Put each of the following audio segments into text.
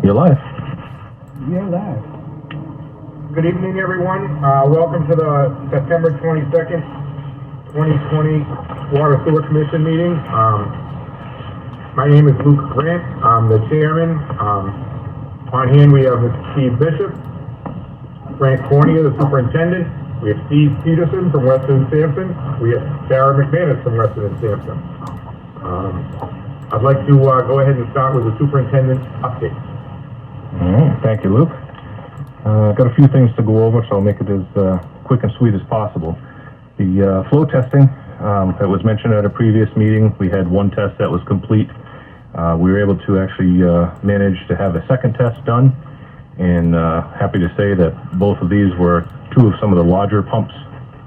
You're live. You're live. Good evening, everyone. Welcome to the September 22nd, 2020 Water Sewer Commission meeting. My name is Luke Grant. I'm the chairman. On hand, we have Steve Bishop, Frank Cornea, the superintendent. We have Steve Peterson from Weston and Sampson. We have Sarah McManus from Weston and Sampson. I'd like to go ahead and start with the superintendent's update. All right, thank you, Luke. Got a few things to go over, so I'll make it as quick and sweet as possible. The flow testing that was mentioned at a previous meeting, we had one test that was complete. We were able to actually manage to have a second test done, and happy to say that both of these were two of some of the larger pumps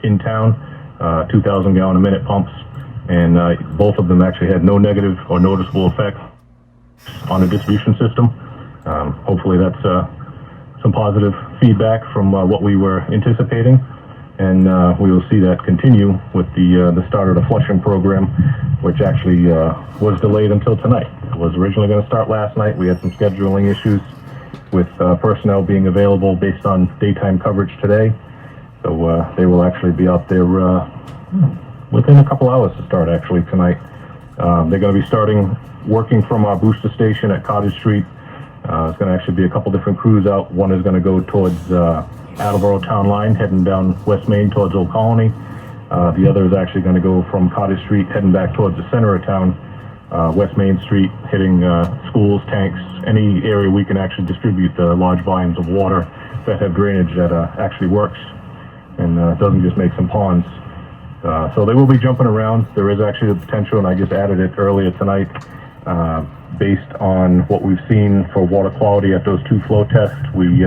in town, 2,000 gallon a minute pumps, and both of them actually had no negative or noticeable effect on the distribution system. Hopefully that's some positive feedback from what we were anticipating, and we will see that continue with the start of the flushing program, which actually was delayed until tonight. It was originally going to start last night. We had some scheduling issues with personnel being available based on daytime coverage today, so they will actually be out there within a couple hours to start actually tonight. They're going to be working from our booster station at Cottage Street. There's going to actually be a couple different crews out. One is going to go towards Attleboro Town Line, heading down West Main towards Old Colony. The other is actually going to go from Cottage Street, heading back towards the center of town, West Main Street, hitting schools, tanks, any area we can actually distribute the large volumes of water that have drainage that actually works and doesn't just make some ponds. So they will be jumping around. There is actually the potential, and I just added it earlier tonight, based on what we've seen for water quality at those two flow tests. We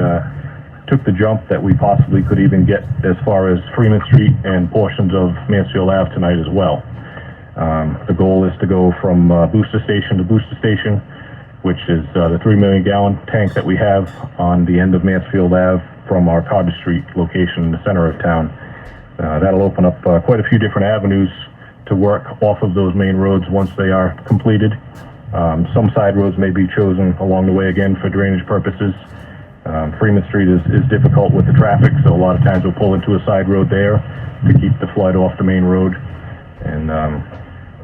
took the jump that we possibly could even get as far as Freeman Street and portions of Mansfield Ave tonight as well. The goal is to go from booster station to booster station, which is the 3 million gallon tank that we have on the end of Mansfield Ave from our Cottage Street location in the center of town. That'll open up quite a few different avenues to work off of those main roads once they are completed. Some side roads may be chosen along the way again for drainage purposes. Freeman Street is difficult with the traffic, so a lot of times we'll pull into a side road there to keep the flood off the main road. And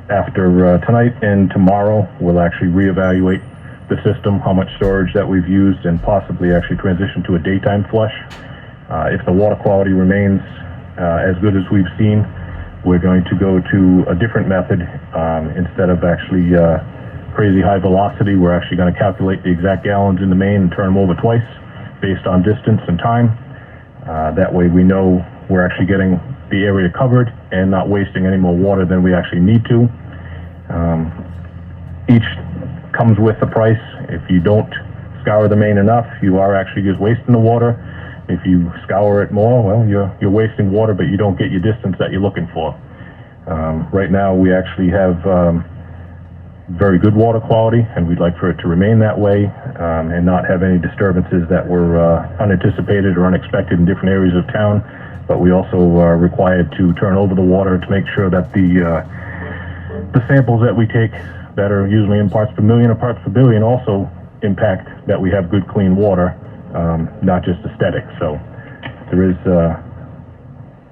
after tonight and tomorrow, we'll actually reevaluate the system, how much storage that we've used, and possibly actually transition to a daytime flush. If the water quality remains as good as we've seen, we're going to go to a different method. Instead of actually crazy high velocity, we're actually going to calculate the exact gallons in the main and turn them over twice based on distance and time. That way we know we're actually getting the area covered and not wasting any more water than we actually need to. Each comes with a price. If you don't scour the main enough, you are actually just wasting the water. If you scour it more, well, you're wasting water, but you don't get your distance that you're looking for. Right now, we actually have very good water quality, and we'd like for it to remain that way and not have any disturbances that were unanticipated or unexpected in different areas of town. But we also are required to turn over the water to make sure that the samples that we take that are usually in parts per million or parts per billion also impact that we have good clean water. Not just aesthetics. So there is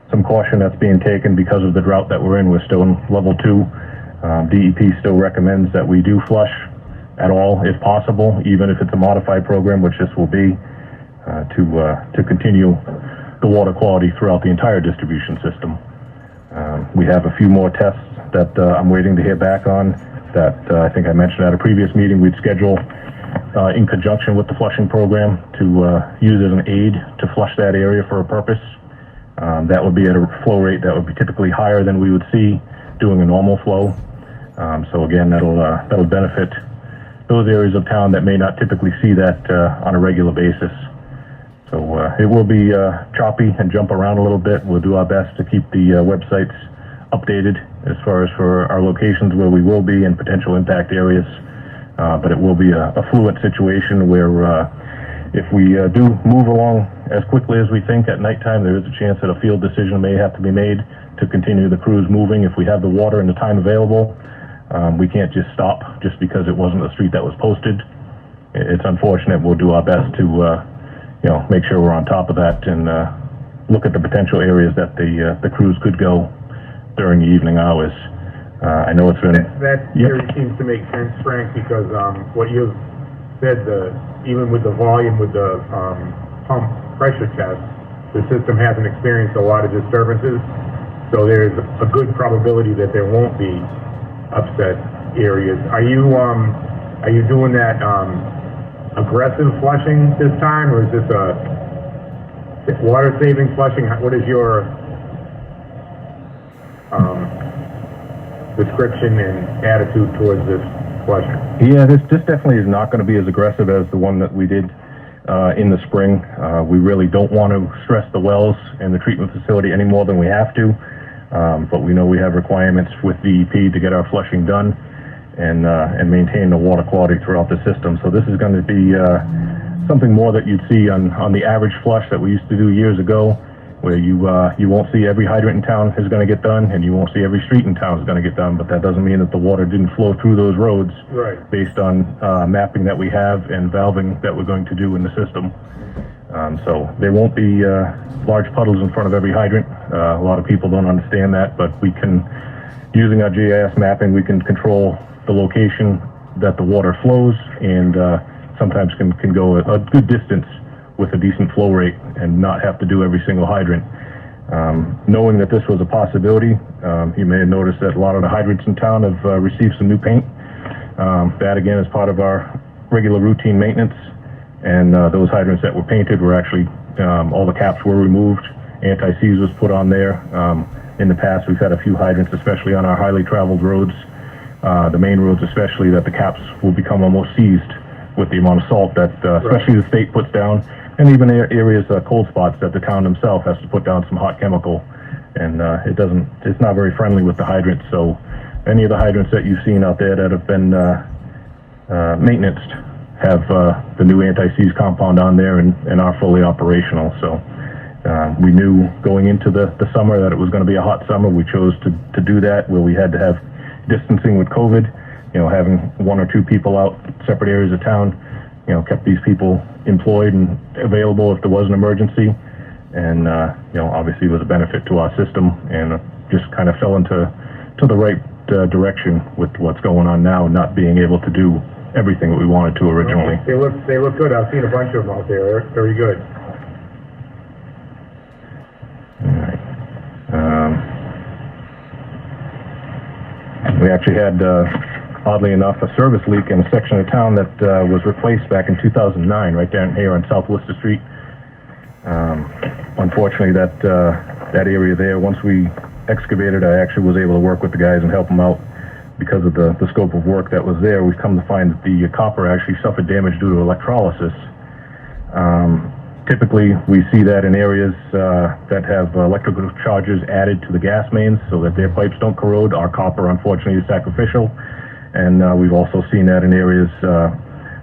some caution that's being taken because of the drought that we're in. We're still in level 2. DEP still recommends that we do flush at all if possible, even if it's a modified program, which this will be, to continue the water quality throughout the entire distribution system. We have a few more tests that I'm waiting to hear back on that I think I mentioned at a previous meeting we'd schedule in conjunction with the flushing program to use as an aid to flush that area for a purpose. That would be at a flow rate that would be typically higher than we would see doing a normal flow. So again, that'll benefit those areas of town that may not typically see that on a regular basis. So it will be choppy and jump around a little bit. We'll do our best to keep the websites updated as far as for our locations where we will be and potential impact areas. But it will be a fluid situation where if we do move along as quickly as we think at nighttime, there is a chance that a field decision may have to be made to continue the crews moving if we have the water and the time available. We can't just stop just because it wasn't a street that was posted. it's unfortunate. We'll do our best to, make sure we're on top of that and look at the potential areas that the crews could go during the evening hours. I know it's been... That theory seems to make sense, Frank, because what you've said, even with the volume with the pump pressure test, the system hasn't experienced a lot of disturbances, so there's a good probability that there won't be upset areas. Are you doing that aggressive flushing this time, or is this a water-saving flushing? What is your description and attitude towards this flushing? Yeah, this definitely is not going to be as aggressive as the one that we did in the spring. We really don't want to stress the wells and the treatment facility any more than we have to, but we know we have requirements with DEP to get our flushing done and maintain the water quality throughout the system. So this is going to be something more that you'd see on the average flush that we used to do years ago, where you won't see every hydrant in town is going to get done, and you won't see every street in town is going to get done, but that doesn't mean that the water didn't flow through those roads based on mapping that we have and valving that we're going to do in the system. So there won't be large puddles in front of every hydrant. A lot of people don't understand that, but we can, using our GIS mapping, we can control the location that the water flows, and sometimes can go a good distance with a decent flow rate and not have to do every single hydrant. Knowing that this was a possibility, you may have noticed that a lot of the hydrants in town have received some new paint. That again is part of our regular routine maintenance, and those hydrants that were painted were actually, all the caps were removed, anti-seize was put on there. In the past we've had a few hydrants, especially on our highly traveled roads, the main roads especially, that the caps will become almost seized with the amount of salt that especially the state puts down, and even areas, cold spots that the town themselves has to put down some hot chemical, and it's not very friendly with the hydrants. So any of the hydrants that you've seen out there that have been maintenanced have the new anti-seize compound on there and are fully operational. So we knew going into the summer that it was going to be a hot summer. We chose to do that where we had to have distancing with COVID. Having one or two people out separate areas of town, kept these people employed and available if there was an emergency, and obviously it was a benefit to our system, and just kind of fell into the right direction with what's going on now, not being able to do everything that we wanted to originally. They look good. I've seen a bunch of them out there. They're very good. All right. We actually had, oddly enough, a service leak in a section of town that was replaced back in 2009, right down here on South Worcester Street. Unfortunately, that area there, once we excavated, I actually was able to work with the guys and help them out because of the scope of work that was there. We've come to find that the copper actually suffered damage due to electrolysis. Typically, we see that in areas that have electrical charges added to the gas mains so that their pipes don't corrode. Our copper, unfortunately, is sacrificial. And we've also seen that in areas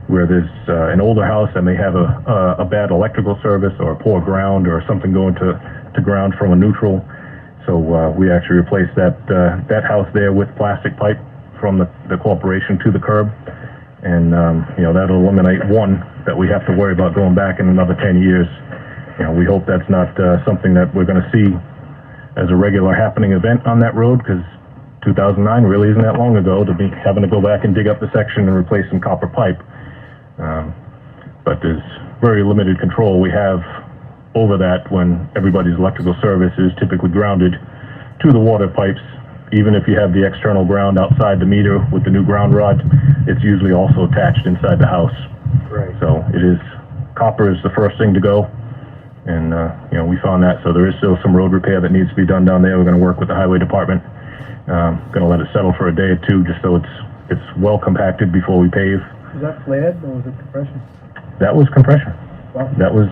where there's an older house that may have a bad electrical service or a poor ground or something going to ground from a neutral. So we actually replaced that house there with plastic pipe from the corporation to the curb. And, that'll eliminate one that we have to worry about going back in another 10 years. We hope that's not something that we're going to see as a regular happening event on that road, because 2009 really isn't that long ago to be having to go back and dig up the section and replace some copper pipe. But there's very limited control we have over that when everybody's electrical service is typically grounded to the water pipes. Even if you have the external ground outside the meter with the new ground rod, it's usually also attached inside the house. Right. So copper is the first thing to go. And, we found that. So there is still some road repair that needs to be done down there. We're going to work with the highway department. Going to let it settle for a day or two just so it's well compacted before we pave. Was that flared or was it compression? That was compression. Wow. That was,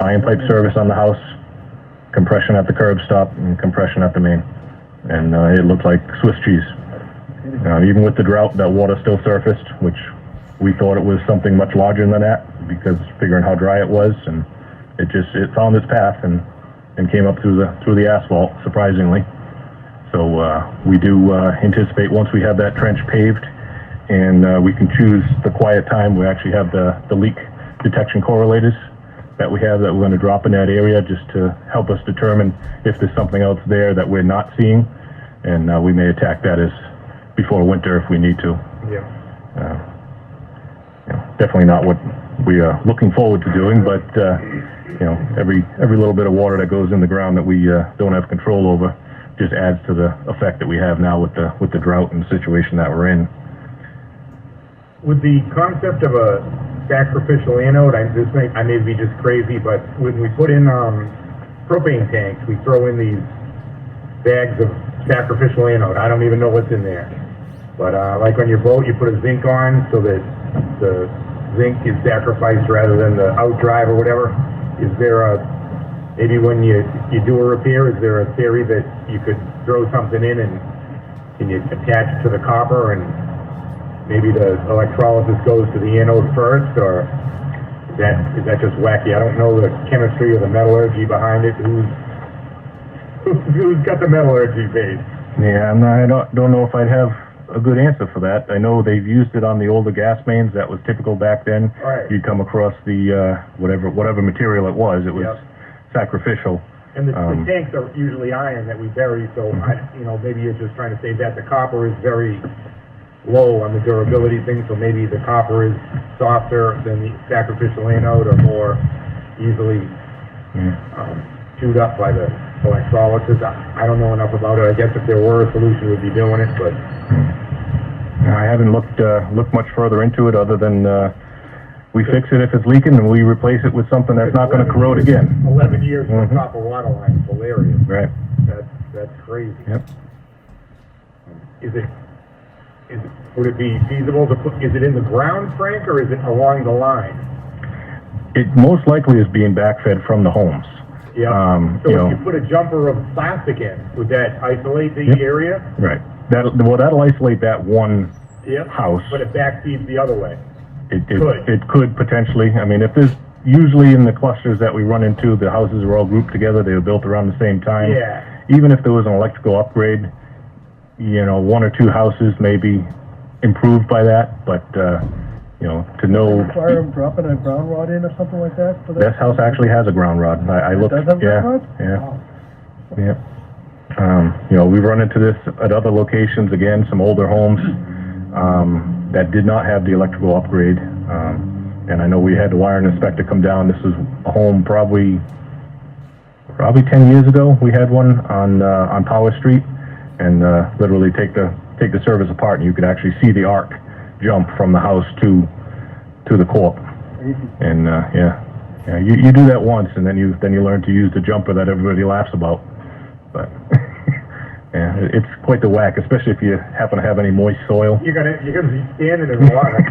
iron pipe service on the house, compression at the curb stop, and compression at the main. And it looked like Swiss cheese. Even with the drought, that water still surfaced, which we thought it was something much larger than that, because figuring how dry it was, and it found its path and came up through the asphalt, surprisingly. So we do anticipate, once we have that trench paved and we can choose the quiet time. We actually have the leak detection correlators that we have that we're going to drop in that area just to help us determine if there's something else there that we're not seeing, and we may attack that as before winter if we need to. Yeah. Definitely not what we are looking forward to doing, but every little bit of water that goes in the ground that we don't have control over just adds to the effect that we have now with the drought and the situation that we're in. With the concept of a sacrificial anode, I may be just crazy, but when we put in propane tanks, we throw in these bags of sacrificial anode. I don't even know what's in there. But like on your boat, you put a zinc on so that the zinc is sacrificed rather than the outdrive or whatever. Is there maybe when you do a repair, is there a theory that you could throw something in and can you attach it to the copper and maybe the electrolysis goes to the anode first, or is that just wacky? I don't know the chemistry or the metallurgy behind it. Who's got the metallurgy base? Yeah, I don't know if I'd have a good answer for that. I know they've used it on the older gas mains. That was typical back then. Right. You'd come across the whatever material it was. It was Yep. sacrificial. And the tanks are usually iron that we bury, so maybe you're just trying to say that the copper is very low on the durability thing, so maybe the copper is softer than the sacrificial anode or more easily chewed up by the electrolysis. I don't know enough about it. I guess if there were a solution, we'd be doing it, but I haven't looked much further into it other than we fix it if it's leaking and we replace it with something that's not going to corrode again. 11 years for copper water line, hilarious. Right. That's crazy. Yep. Would it be feasible to put, is it in the ground, Frank, or is it along the line? It most likely is being backfed from the homes. Yeah. So if you put a jumper of plastic in, would that isolate the area? Right. That'll isolate that one house. But it backfeeds the other way. It could potentially. I mean, if there's usually in the clusters that we run into, the houses are all grouped together. They were built around the same time. Yeah. Even if there was an electrical upgrade, one or two houses may be improved by that, but to know. Require them dropping a ground rod in or something like that? For This house actually has a ground rod. I looked. Does have yeah, ground rod? yeah, yeah. We've run into this at other locations again, some older homes that did not have the electrical upgrade, and I know we had the wire and inspector come down. This is a home probably 10 years ago. We had one on Power Street, and literally take the service apart, and you could actually see the arc jump from the house to the corp. And you do that once, and then you learn to use the jumper that everybody laughs about. But yeah, it's quite the whack, especially if you happen to have any moist soil. You're gonna be standing in water.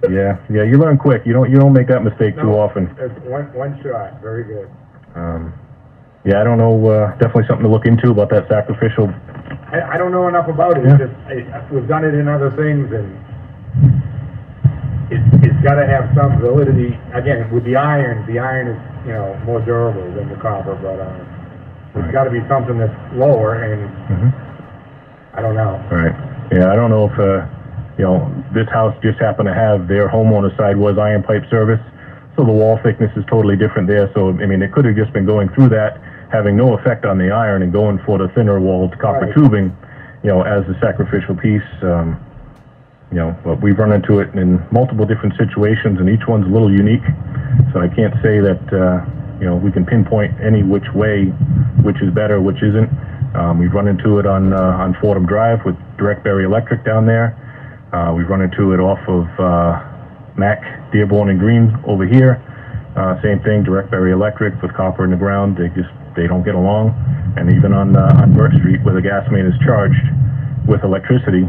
Yeah, you learn quick. You don't make that mistake too often. It's one shot. Very good. Yeah, I don't know. Definitely something to look into about that sacrificial. I don't know enough about it. Yeah. It's just we've done it in other things, and it's got to have some validity. Again, with the iron is more durable than the copper, but there's got to be something that's lower, and I don't know. Right. Yeah, I don't know if this house just happened to have their homeowner side was iron pipe service, so the wall thickness is totally different there. So I mean, it could have just been going through that, having no effect on the iron, and going for the thinner walled copper Right. tubing, as the sacrificial piece. But we've run into it in multiple different situations, and each one's a little unique. So I can't say that we can pinpoint any which way, which is better, which isn't. We've run into it on Fordham Drive with Direct Berry Electric down there. We've run into it off of Mac, Dearborn and Green over here. Same thing, Direct Berry Electric with copper in the ground. They don't get along. And even on Burke Street, where the gas main is charged with electricity,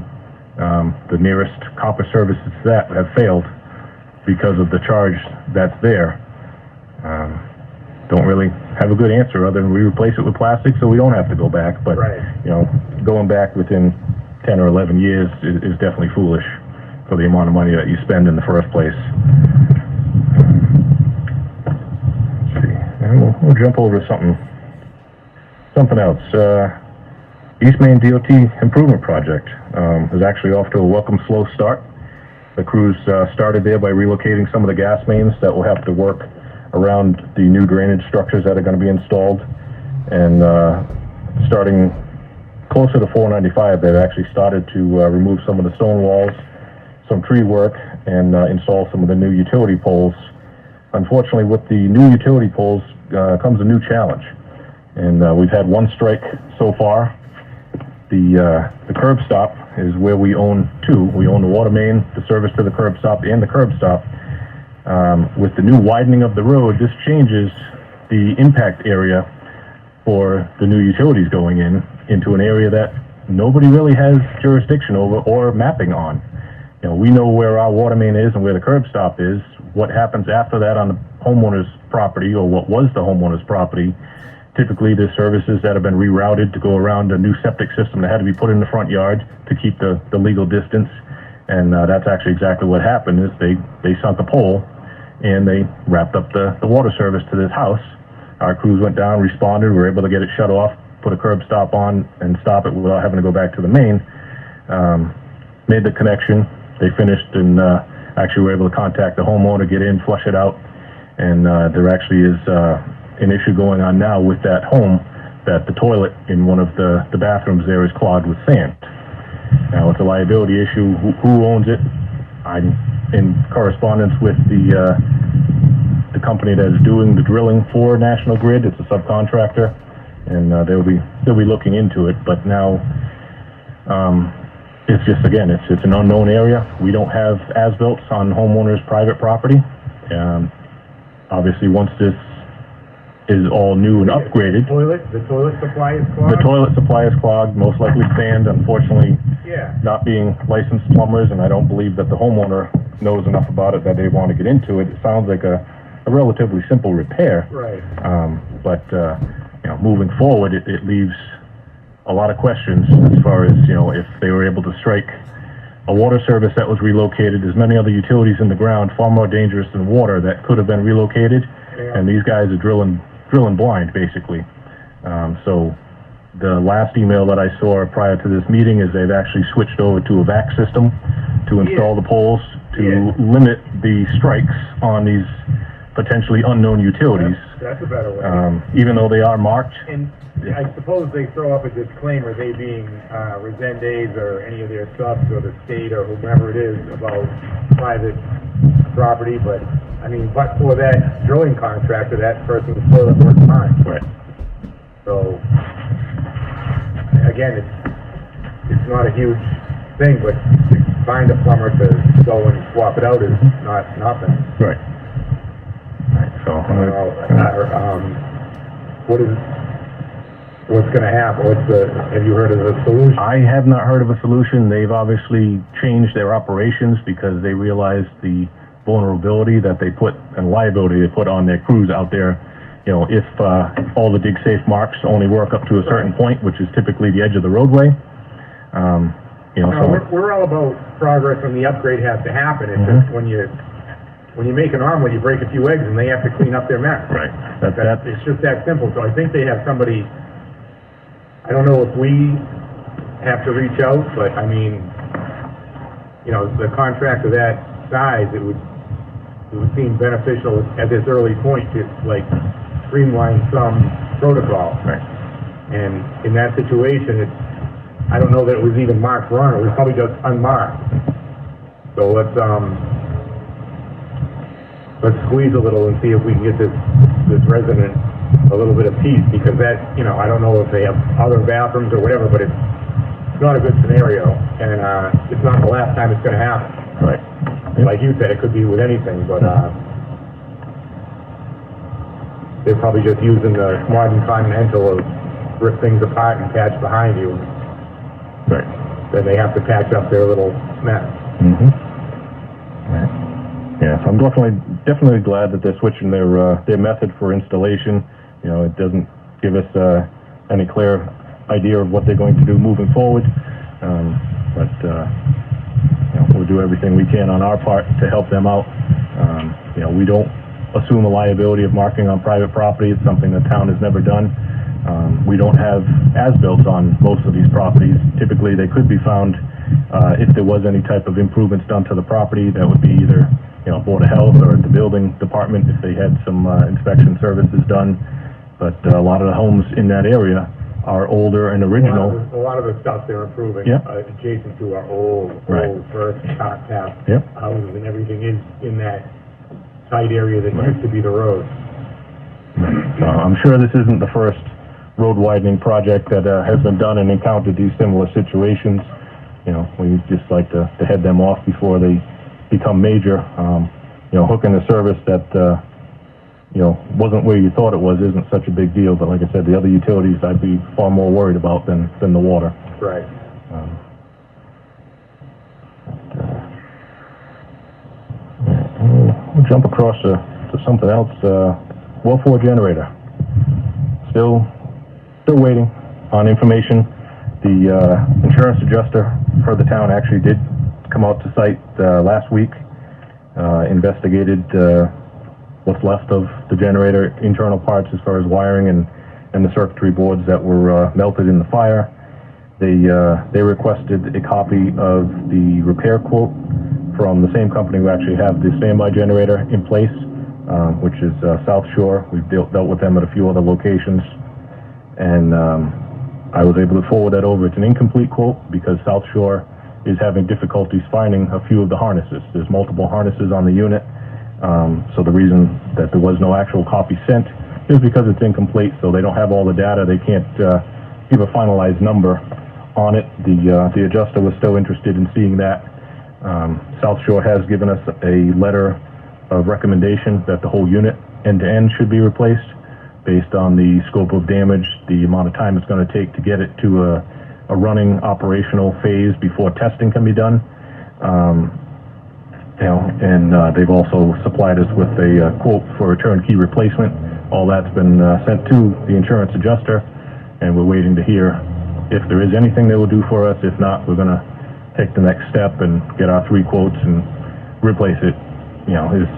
the nearest copper services to that have failed because of the charge that's there. Don't really have a good answer other than we replace it with plastic so we don't have to go back. But Right. Going back within 10 or 11 years is definitely foolish for the amount of money that you spend in the first place. Let's see. And we'll jump over to something else. East Main DOT improvement project is actually off to a welcome slow start. The crews started there by relocating some of the gas mains that will have to work around the new drainage structures that are going to be installed. And starting closer to 495, they've actually started to remove some of the stone walls, some tree work, and install some of the new utility poles. Unfortunately, with the new utility poles comes a new challenge. And we've had one strike so far. The curb stop is where we own two. We own the water main, the service to the curb stop, and the curb stop. With the new widening of the road, this changes the impact area for the new utilities going into an area that nobody really has jurisdiction over or mapping on. You know, we know where our water main is and where the curb stop is. What happens after that on the homeowner's property, or what was the homeowner's property, typically there's services that have been rerouted to go around a new septic system that had to be put in the front yard to keep the legal distance. And that's actually exactly what happened, is they sunk a pole and they wrapped up the water service to this house. Our crews went down, responded, we were able to get it shut off, put a curb stop on and stop it without having to go back to the main. Made the connection, they finished, and actually were able to contact the homeowner, get in, flush it out. And there actually is an issue going on now with that home, that the toilet in one of the bathrooms there is clogged with sand. Now, it's a liability issue. Who owns it? I'm in correspondence with the company that is doing the drilling for National Grid. It's a subcontractor, and they'll be looking into it. But now, it's just, again, it's an unknown area. We don't have as-built on homeowners' private property. Obviously, once this is all new and upgraded. The toilet supply is clogged? The toilet supply is clogged, most likely sand, unfortunately. Yeah. Not being licensed plumbers, and I don't believe that the homeowner knows enough about it that they want to get into it. It sounds like a relatively simple repair. Right. But you know, moving forward, it leaves a lot of questions as far as, you know, if they were able to strike a water service that was relocated. There's many other utilities in the ground, far more dangerous than water, that could have been relocated. Yeah. And these guys are drilling blind, basically. So the last email that I saw prior to this meeting is they've actually switched over to a VAC system to install the poles to limit the strikes on these potentially unknown utilities. That's a better way. Even though they are marked. And I suppose they throw up a disclaimer, they being Resendez or any of their subs or the state or whomever it is, about private property, but I mean, but for that drilling contractor, that person's toilet works fine. Right. So, again, it's not a huge thing, but to find a plumber to go and swap it out is not nothing. Right. Right. So, what's going to happen? Have you heard of the solution? I have not heard of a solution. They've obviously changed their operations because they realized the vulnerability that they put and liability they put on their crews out there. You know, if all the dig safe marks only work up to a certain point, which is typically the edge of the roadway, you know, no, we're all about progress, and the upgrade has to happen. It's just when you make an omelet, you break a few eggs, and they have to clean up their mess. right. It's just that simple. So I think they have somebody. I don't know if we have to reach out, but I mean, you know, the contract of that size, it would seem beneficial at this early point to like streamline some protocol. Right. And in that situation, I don't know that it was even marked wrong. It was probably just unmarked. So let's squeeze a little and see if we can get this resident a little bit of peace, because that, you know, I don't know if they have other bathrooms or whatever, but it's not a good scenario, and it's not the last time it's going to happen. Right. Like you said, it could be with anything, but they're probably just using the modern Continental of rip things apart and patch behind you. Right. Then they have to patch up their little mess. Right. Yeah, so I'm definitely glad that they're switching their method for installation. You know, it doesn't give us any clear idea of what they're going to do moving forward. But you know, we'll do everything we can on our part to help them out. You know, we don't assume a liability of marking on private property. It's something the town has never done. We don't have as-built on most of these properties. Typically, they could be found if there was any type of improvements done to the property. That would be either, Board of Health or the building department if they had some inspection services done. But a lot of the homes in that area are older and original. A lot of the stuff they're improving, Yep. Adjacent to our old Right. first top half Yep. houses and everything in that side area that used to be the road. I'm sure this isn't the first road widening project that has been done and encountered these similar situations. We just like to head them off before they become major. Hooking a service that, wasn't where you thought it was isn't such a big deal, but like I said, the other utilities I'd be far more worried about than the water. Right. We'll jump across to something else. Well 4 generator. Still waiting on information. The insurance adjuster for the town actually did come out to site last week, investigated what's left of the generator, internal parts as far as wiring and the circuitry boards that were melted in the fire. They requested a copy of the repair quote from the same company who actually have the standby generator in place, which is South Shore. We've dealt with them at a few other locations, and I was able to forward that over. It's an incomplete quote because South Shore is having difficulties finding a few of the harnesses. There's multiple harnesses on the unit, so the reason that there was no actual copy sent is because it's incomplete, so they don't have all the data. They can't give a finalized number on it. The adjuster was still interested in seeing that. South Shore has given us a letter of recommendation that the whole unit end-to-end should be replaced based on the scope of damage, the amount of time it's going to take to get it to a running operational phase before testing can be done. They've also supplied us with a quote for a turnkey replacement. All that's been sent to the insurance adjuster, and we're waiting to hear if there is anything they will do for us. If not, we're going to take the next step and get our 3 quotes and replace it. Is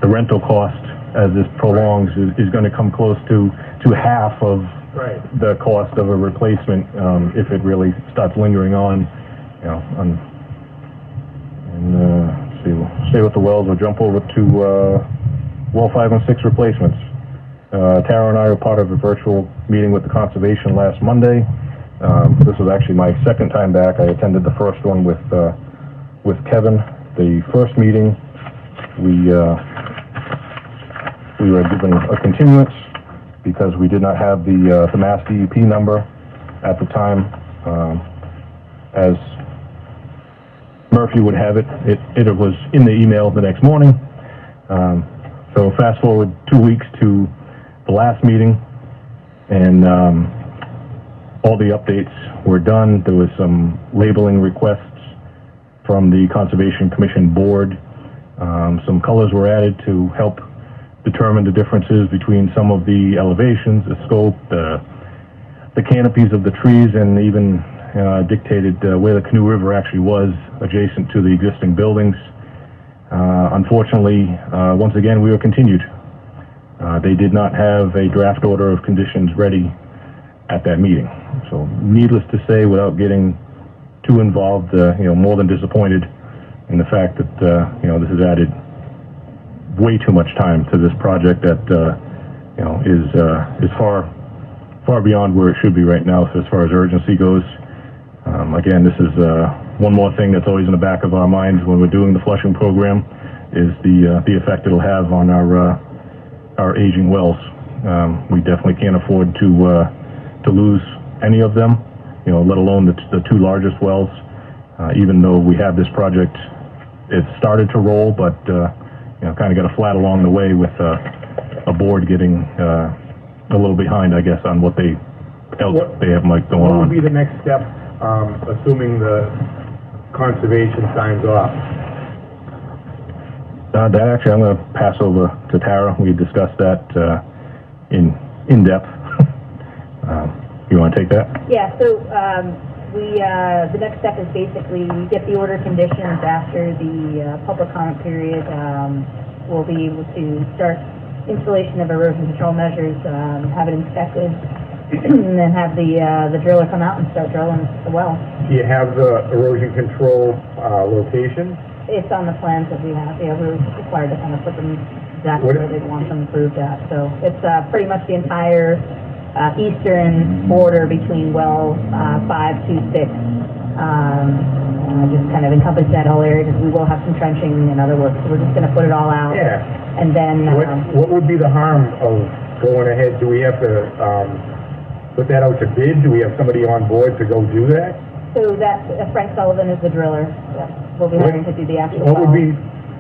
the rental cost as this prolongs is going to come close to half of the cost of a replacement if it really starts lingering on. Let's see, we'll stay with the wells. We'll jump over to well 5 and 6 replacements. Tara and I were part of a virtual meeting with the conservation last Monday. This was actually my second time back. I attended the first one with Kevin. The first meeting, we were given a continuance because we did not have the Mass DEP number at the time. As Murphy would have it, it was in the email the next morning. So fast forward 2 weeks to the last meeting, and all the updates were done. There was some labeling requests from the Conservation Commission board. Some colors were added to help determine the differences between some of the elevations, the scope, the canopies of the trees, and even dictated where the Canoe River actually was adjacent to the existing buildings. Unfortunately, once again, we were continued. They did not have a draft order of conditions ready at that meeting. So needless to say, without getting too involved, more than disappointed in the fact that, this has added way too much time to this project that, is far beyond where it should be right now as far as urgency goes. Again, this is one more thing that's always in the back of our minds when we're doing the flushing program is the effect it'll have on our aging wells. We definitely can't afford to lose any of them, let alone the 2 largest wells. Even though we have this project, it started to roll, but kind of got a flat along the way with a board getting a little behind, I guess, on what they have like going What on. would be the next step, assuming the conservation signs off? That actually, I'm going to pass over to Tara. We discussed that in depth. You want to take that? Yeah, so the next step is basically we get the order conditions after the public comment period. We'll be able to start installation of erosion control measures, have it inspected, and then have the driller come out and start drilling the well. Do you have the erosion control, location? It's on the plans that we have. Yeah, we're required to kind of put them exactly What- where they want them approved at. So it's pretty much the entire eastern border between well 526. Just kind of encompass that whole area because we will have some trenching and other work. So we're just going to put it all out. Yeah. And then What would be the harm of going ahead? Do we have to, put that out to bid? Do we have somebody on board to go do that? so that Frank Sullivan is the driller. Yeah, we'll be having to do the actual. What would well. be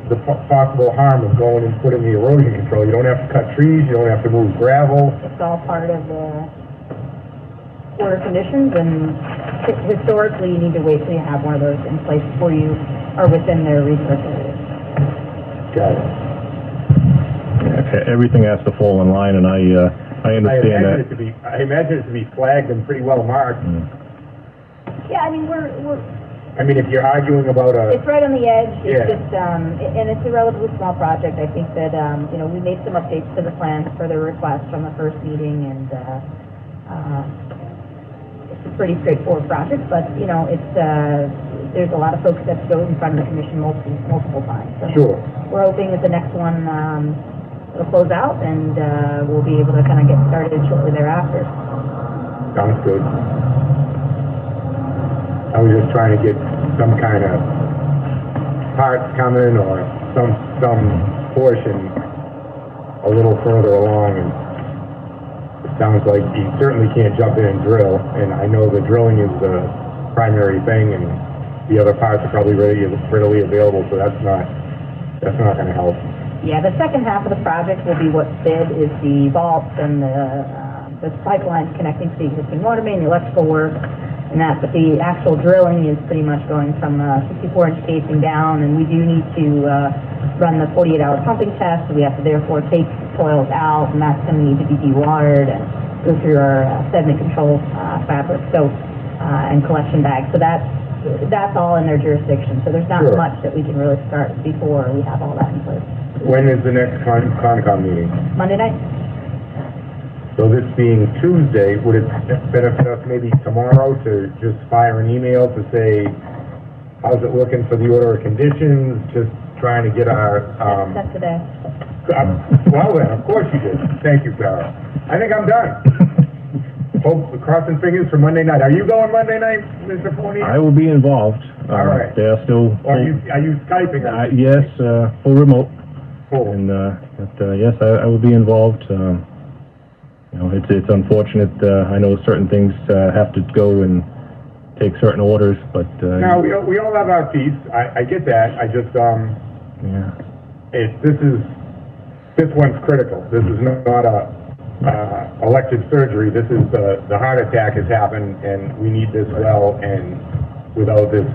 the possible harm of going and putting the erosion control? You don't have to cut trees, you don't have to move gravel. It's all part of the order conditions, and historically, you need to wait till you have one of those in place before you are within their resource area. Got it. Okay, everything has to fall in line, and I understand that. I imagine it to be flagged and pretty well marked. Yeah, I mean, I mean, if you're arguing about it's right on the edge. It's Yeah. just, and it's a relatively small project. I think that, we made some updates to the plans for the request from the first meeting, and, it's a pretty straightforward project, but, it's, there's a lot of folks that go in front of the commission multiple times. So Sure. we're hoping that the next one, will close out, and, we'll be able to kind of get started shortly thereafter. Sounds good. I was just trying to get some kind of parts coming or some portion a little further along, and it sounds like you certainly can't jump in and drill, and I know the drilling is the primary thing, and the other parts are probably readily available, so that's not gonna help. Yeah, the second half of the project will be what's bid is the vaults and the pipelines connecting to the existing water main, the electrical work, and that. But the actual drilling is pretty much going from 64-inch casing down, and we do need to run the 48-hour pumping test. So we have to therefore take soils out, and that's going to need to be dewatered and go through our sediment control fabric, and collection bags. So that's all in their jurisdiction. So there's not Sure. much that we can really start before we have all that in place. When is the next Concom meeting? Monday night? So this being Tuesday, would it benefit us maybe tomorrow to just fire an email to say, how's it looking for the order of conditions? Just trying to get our, That's today. well then, of course you did. Thank you, Sarah. I think I'm done. Hope, crossing fingers for Monday night. Are you going Monday night, Mr. Forney? I will be involved. All right. They are still Or are you Skyping? yes, full remote, Cool. and yes, I will be involved. It's unfortunate. I know certain things have to go and take certain orders, but Now, we all have our piece. I get that. I just, yeah. this one's critical. This is not a elective surgery. This is the heart attack has happened, and we need this well. And without this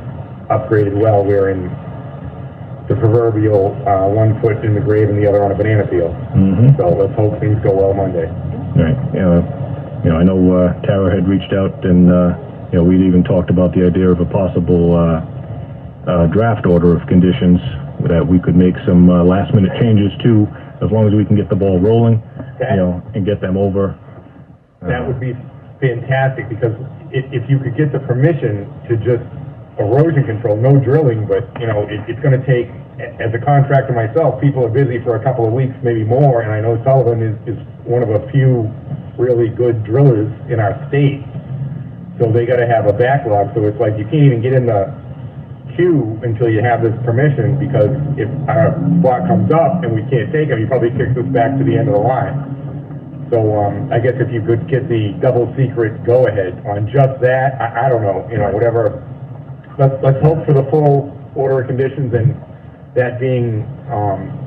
upgraded well, we're in the proverbial 1 foot in the grave and the other on a banana peel. Mm-hmm. So let's hope things go well Monday. Right. I know Tara had reached out, and we'd even talked about the idea of a possible draft order of conditions that we could make some last-minute changes to, as long as we can get the ball rolling, and get them over. That would be fantastic, because if you could get the permission to just erosion control, no drilling, but, it's going to take, as a contractor myself, people are busy for a couple of weeks, maybe more, and I know Sullivan is one of a few really good drillers in our state. So they got to have a backlog, so it's like you can't even get in the queue until you have this permission, because if our spot comes up and we can't take it, he probably kicks us back to the end of the line. So I guess if you could get the double secret go-ahead on just that, I don't know, whatever. Let's hope for the full order of conditions, and that being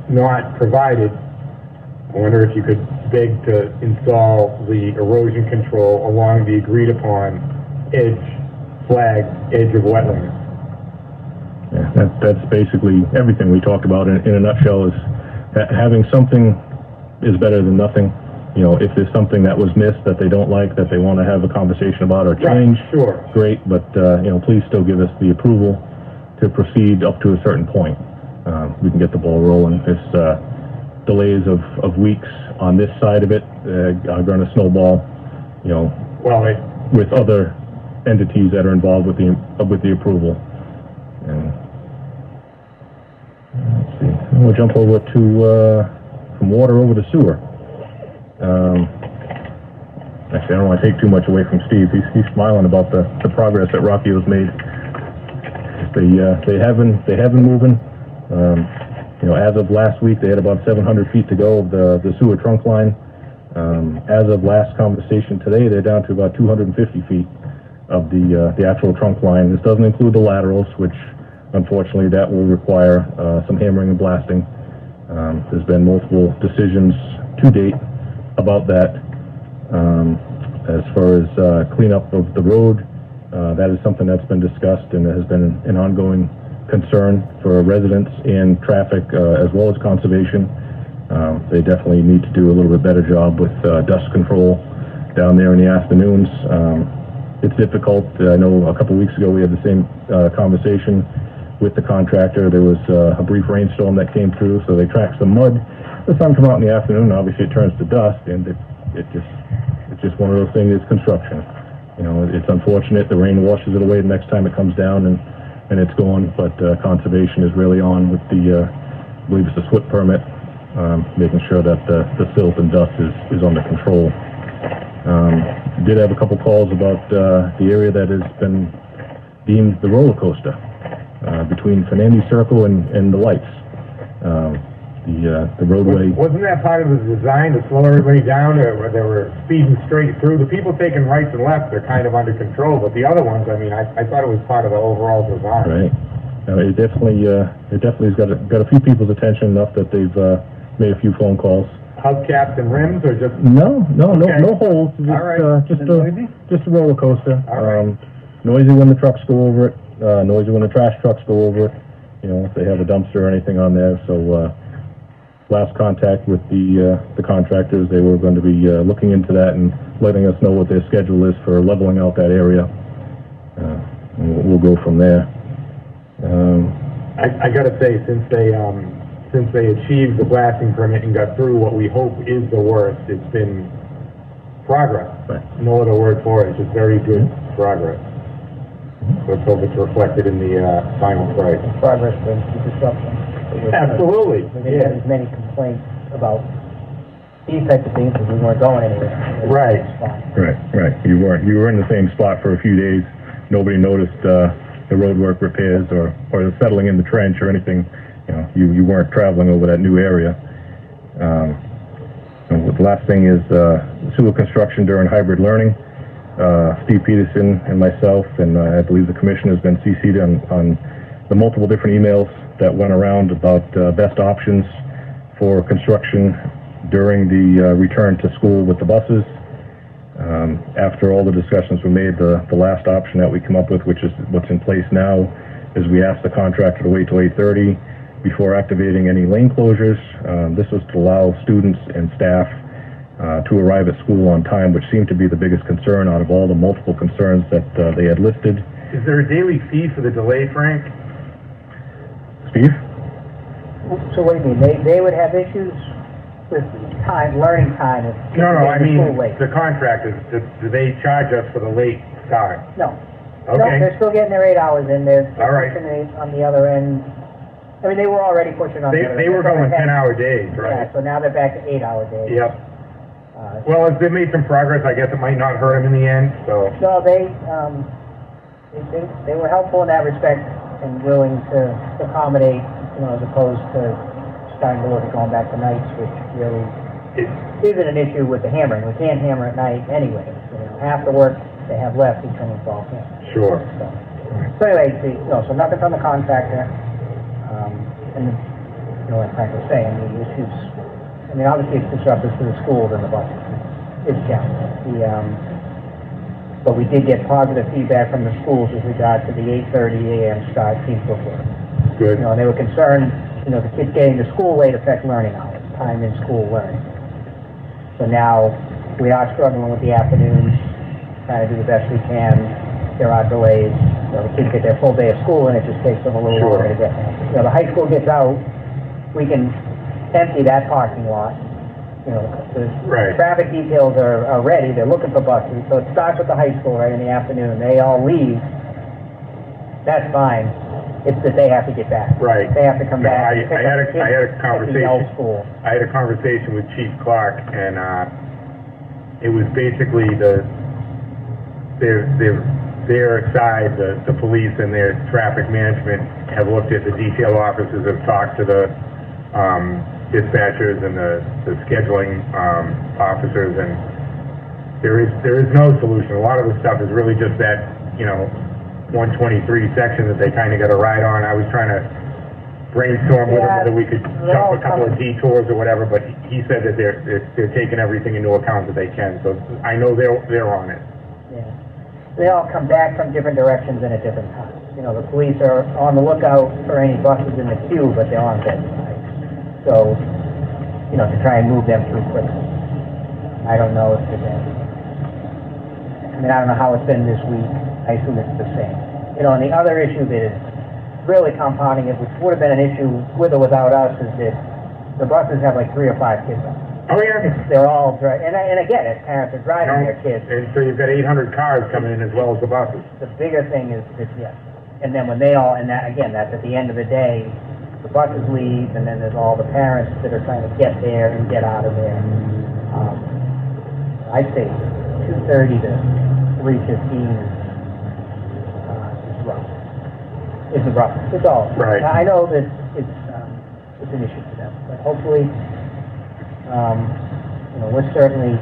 not provided, I wonder if you could beg to install the erosion control along the agreed-upon flagged edge of wetlands. Yeah, that's basically everything we talked about in a nutshell. Is that having something is better than nothing. If there's something that was missed that they don't like, that they want to have a conversation about or change, Right, sure. great, but please still give us the approval to proceed up to a certain point. We can get the ball rolling. If delays of weeks on this side of it are going to snowball, you know, Well, with other entities that are involved with the approval. And let's see, we'll jump over to from water over to sewer. Actually, I don't want to take too much away from Steve. He's smiling about the progress that Rocky has made. They have been moving. You know, as of last week, they had about 700 feet to go of the sewer trunk line. As of last conversation today, they're down to about 250 feet of the actual trunk line. This doesn't include the laterals, which unfortunately that will require some hammering and blasting. There's been multiple decisions to date about that. As far as cleanup of the road, that is something that's been discussed and has been an ongoing concern for residents and traffic, as well as conservation. They definitely need to do a little bit better job with dust control down there in the afternoons. It's difficult. I know a couple weeks ago we had the same conversation with the contractor. There was a brief rainstorm that came through, so they tracked some mud. The sun come out in the afternoon, obviously it turns to dust, and it's just one of those things. It's construction. You know, it's unfortunate. The rain washes it away the next time it comes down, and it's gone. But conservation is really on with the, I believe it's a SWIP permit, making sure that the silt and dust is under control. Did have a couple calls about the area that has been deemed the roller coaster between Fernandez Circle and the lights. The roadway. wasn't that part of the design to slow everybody down, where they were speeding straight through? The people taking rights and lefts are kind of under control, but the other ones, I mean, I thought it was part of the overall design. Right. It definitely has got a few people's attention enough that they've made a few phone calls. Hubcaps and rims, or just... No Okay. no holes. Just, All right. Just a roller coaster. All right. Noisy when the trucks go over it. Noisy when the trash trucks go over it. You know, if they have a dumpster or anything on there. So last contact with the contractors, they were going to be looking into that and letting us know what their schedule is for leveling out that area. And we'll go from there. I gotta say, since they achieved the blasting permit and got through what we hope is the worst, it's been progress. Right. No other word for it. It's just very good progress. Let's hope it's reflected in the final price. Progress brings the disruption. Absolutely. We didn't have as many complaints about these types of things because we weren't going anywhere. Right. It's fine. Right. You were in the same spot for a few days. Nobody noticed the roadwork repairs or the settling in the trench or anything. You know, you weren't traveling over that new area. And the last thing is sewer construction during hybrid learning. Steve Peterson and myself, and I believe the commission has been CC'd on the multiple different emails that went around about best options for construction during the return to school with the buses. After all the discussions were made, the last option that we come up with, which is what's in place now, is we asked the contractor to wait till 8:30 before activating any lane closures. This was to allow students and staff to arrive at school on time, which seemed to be the biggest concern out of all the multiple concerns that they had listed. Is there a daily fee for the delay, Frank? Steve? So what do you mean? They would have issues with time, learning time if No, I getting to mean, school late. the contractors, do they charge us for the late start? No. Okay. No, they're still getting their 8 hours in there. All right. Pushing it on the other end. I mean, they were already pushing on the other end. They were going 10-hour days, Yeah, right? so now they're back to 8-hour days. Yep. Uh, Well, if they made some progress, I guess it might not hurt them in the end, so. No, they were helpful in that respect and willing to accommodate, you know, as opposed to starting to look at going back to nights, which really isn't an issue with the hammering. We can't hammer at night anyway. You know, half the work they have left is going to involve hammering. Sure. So anyway, so nothing from the contractor, and you know, like Frank was saying, the issues. I mean, obviously it's disruptive to the schools and the buses. It's challenging. But we did get positive feedback from the schools with regard to the 8:30 a.m. start seems to work. Good. You know, and they were concerned, you know, the kids getting to school late affect learning hours, time in school learning. So now we are struggling with the afternoons, trying to do the best we can. There are delays. You know, the kids get their full day of school and it just takes them a little Sure. longer to get there. You know, the high school gets out, we can empty that parking lot you know, the Right. traffic details are ready, they're looking for buses, so it starts with the high school right in the afternoon, they all leave, that's fine, it's that they have to get back. Right. They have to come No, back. I and pick had up a- the kids I had a at the conversation. old school. I had a conversation with Chief Clark, and it was basically their side, the police and their traffic management have looked at the detail officers, have talked to the dispatchers and the scheduling officers, and there is no solution. A lot of the stuff is really just that, 123 section that they kind of got a ride on. I was trying to brainstorm with him Yeah, whether we could they're all jump a couple of coming. detours or whatever, but he said that they're taking everything into account that they can, so I know they're on it. Yeah. They all come back from different directions and at different times. The police are on the lookout for any buses in the queue, but they're on that side. So, to try and move them through quickly. I don't know if there's any. I don't know how it's been this week. I assume it's the same. And the other issue that is really compounding it, which would have been an issue with or without us, is that the buses have like 3 or 5 kids on them. Oh, yeah. They're all driving, and again, as parents are driving their kids, And so you've got 800 cars coming in as well as the buses. the bigger thing is yes. And then when they all, and that, again, that's at the end of the day, the buses leave, and then there's all the parents that are trying to get there and get out of there. I'd say 2:30 to 3:15 is rough. It's rough. It's all. Right. I know that it's an issue for them, but hopefully, we're certainly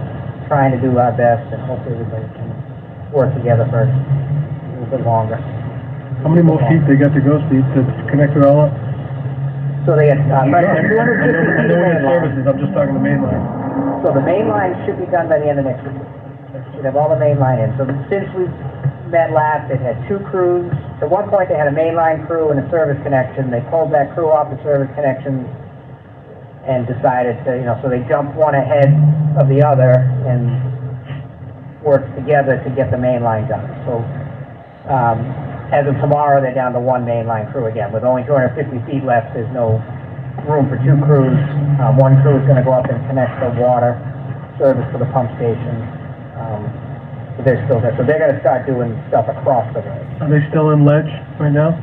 trying to do our best, and hopefully everybody can work together for a little bit longer. How many more feet they got to go, Steve, to connect it all up? So they had, right, I 250 know feet of we main have line. services, I'm just talking the main line. So the main line should be done by the end of next week. Should have all the main line in. So since we met last, they've had 2 crews. At one point, they had a main line crew and a service connection. They pulled that crew off the service connection and decided to, so they jumped one ahead of the other and worked together to get the main line done. So as of tomorrow, they're down to 1 main line crew again. With only 250 feet left, there's no room for 2 crews. One crew is going to go up and connect the water service to the pump station. But they're still there. So they're going to start doing stuff across the road. Are they still in ledge right now?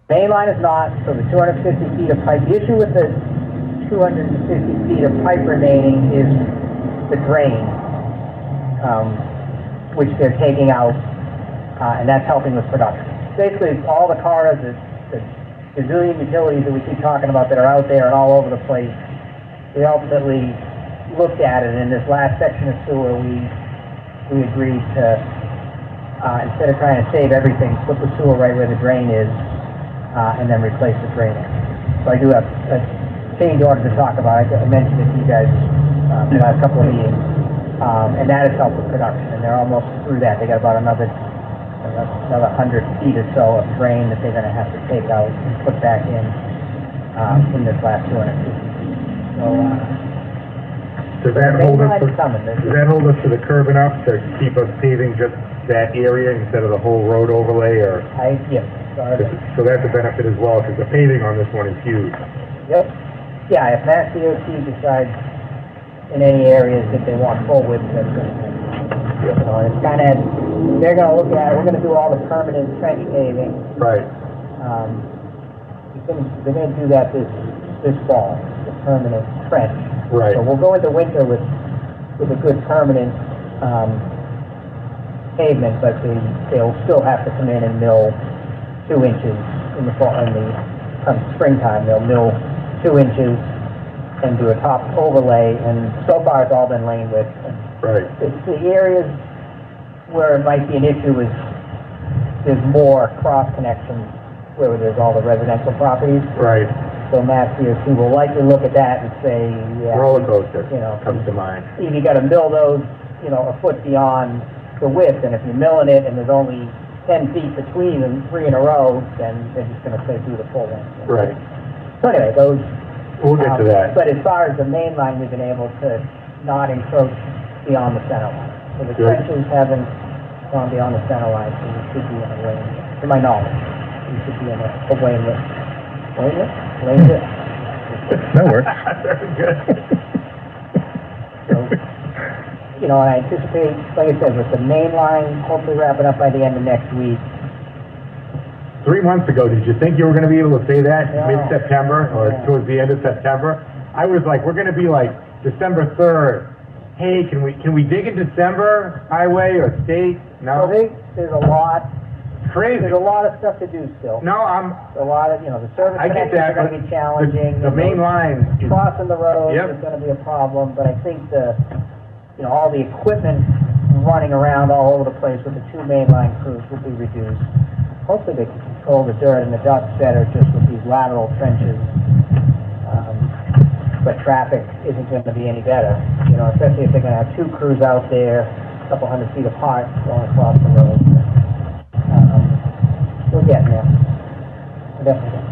Main line is not, so the 250 feet of pipe, the issue with the 250 feet of pipe remaining is the drain, which they're taking out, and that's helping with production. Basically, all the cars, the gazillion utilities that we keep talking about that are out there and all over the place, we ultimately looked at it, and in this last section of sewer, we agreed to, instead of trying to save everything, put the sewer right where the drain is, and then replace the drain. So I do have a change order to talk about. I mentioned it to you guys in the last couple of meetings, and that has helped with production, and they're almost through that. They got about another 100 feet or so of drain that they're going to have to take out and put back in this last 250 feet. So, Does that hold us main line's coming. to the curb enough to keep us paving just that area instead of the whole road overlay, or? Yes. Sorry. So that's a benefit as well, because the paving on this one is huge. Yep. Yeah, if Mass DOT decides in any areas that they want full width, that's good. It's kind of, they're going to look at it, we're going to do all the permanent trench paving. Right. They're going to do that this fall, the permanent trench. Right. So we'll go into winter with a good permanent pavement, but they'll still have to come in and mill 2 inches in the fall, springtime. They'll mill 2 inches and do a top overlay, and so far it's all been lane width. Right. It's the areas where it might be an issue is there's more cross connections where there's all the residential properties. Right. So Mass DOT will likely look at that and say, yeah, Roller coaster comes to you mind. you got to mill those, a foot beyond the width, and if you're milling it and there's only 10 feet between them, 3 in a row, then they're just going to say do the full length. Right. So anyway, those. We'll get to that. But as far as the main line, we've been able to not encroach beyond the center line. So the Good. trenches haven't gone beyond the center line, so we should be in a lane, to my knowledge. We should be in a lane width. Lane width? Lane width. That works. Very good. you know, I anticipate, like I said, with the main line hopefully wrapping up by the end of next week. 3 months ago, did you think you were gonna be able to say that No. mid-September or No. towards the end of September? I was like, we're gonna be like December 3rd. Hey, can we dig in December, highway or state? So No? there's a lot, Crazy. there's a lot of stuff to do still. No, A lot of, you know, the service I get connections are that, gonna but be challenging. the main line is, Crossing the road Yep. is gonna be a problem, but I think you know, all the equipment running around all over the place with the two main line crews will be reduced. Hopefully they can control the dirt and the dust better just with these lateral trenches. But traffic isn't gonna be any better, you know, especially if they're gonna have two crews out there, a couple 100 feet apart going across the road. We're getting there. We're definitely getting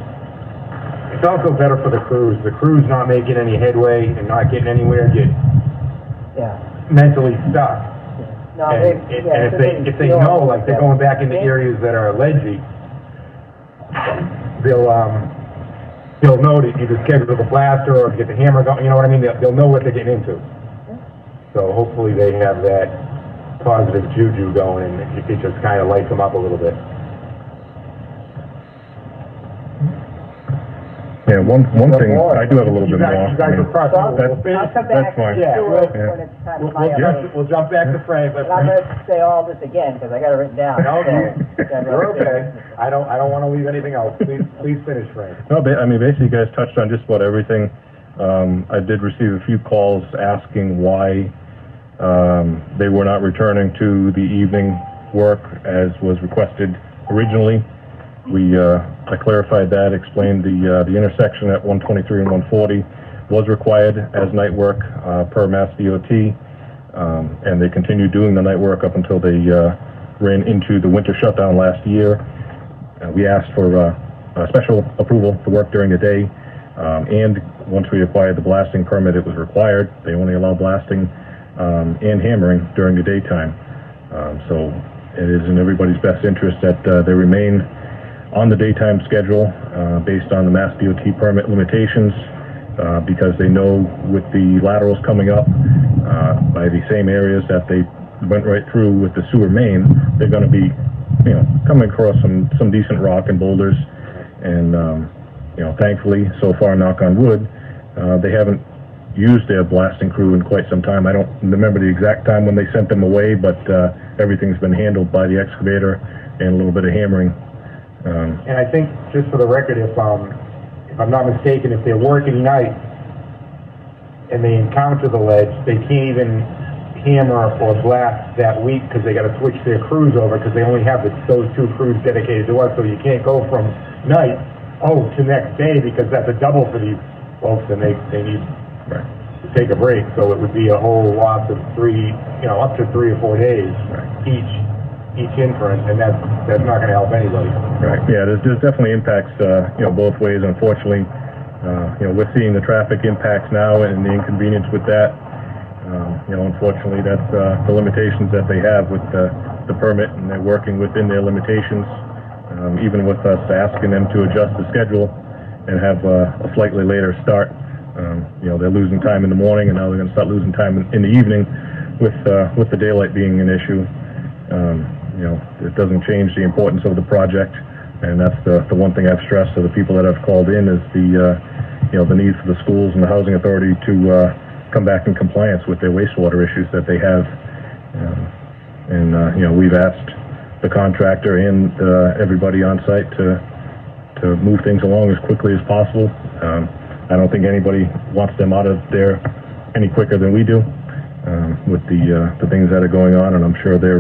there. it's also better for the crews. The crews not making any headway and not getting anywhere get Yeah. mentally stuck. No, And if they know, like, they're going back into areas that are ledgy, they'll know to either schedule the blaster or get the hammer going, you know what I mean? They'll know what they're getting into. So hopefully they have that positive juju going and it just kind of lights them up a little bit. Yeah, one thing, I do have a little bit more. You guys I mean, are crushed. So, We'll finish. I'll come that's back fine. to Yeah, it yeah. when it's time for my update. We'll jump back to Frank, but And I'm gonna say all this again, because I got it written down. No, so, you're okay. I don't want to leave anything else. Please finish, Frank. No, I mean, basically, you guys touched on just about everything. I did receive a few calls asking why they were not returning to the evening work as was requested originally. I clarified that, explained the intersection at 123 and 140 was required as night work per Mass DOT, and they continued doing the night work up until they ran into the winter shutdown last year. We asked for special approval to work during the day, and once we acquired the blasting permit, it was required. They only allow blasting and hammering during the daytime. So it is in everybody's best interest that they remain on the daytime schedule based on the Mass DOT permit limitations, because they know with the laterals coming up by the same areas that they went right through with the sewer main, they're going to be, you know, coming across some decent rock and boulders, and you know, thankfully, so far, knock on wood, they haven't used their blasting crew in quite some time. I don't remember the exact time when they sent them away, but everything's been handled by the excavator and a little bit of hammering. And I think, just for the record, if I'm not mistaken, if they're working night and they encounter the ledge, they can't even hammer or blast that week because they got to switch their crews over because they only have those two crews dedicated to us. So you can't go from night to next day because that's a double for these folks, and they need to take a break. So it would be a whole loss of up to 3 or 4 days each inference, and that's not going to help anybody. Right. Yeah, there's definitely impacts, both ways. Unfortunately, we're seeing the traffic impacts now and the inconvenience with that. Unfortunately, that's the limitations that they have with the permit, and they're working within their limitations. Even with us asking them to adjust the schedule and have a slightly later start, they're losing time in the morning, and now they're going to start losing time in the evening with the daylight being an issue. It doesn't change the importance of the project, and that's the one thing I've stressed to the people that have called in is the need for the schools and the housing authority to come back in compliance with their wastewater issues that they have. We've asked the contractor and everybody on site to move things along as quickly as possible. I don't think anybody wants them out of there any quicker than we do. With the things that are going on, and I'm sure they're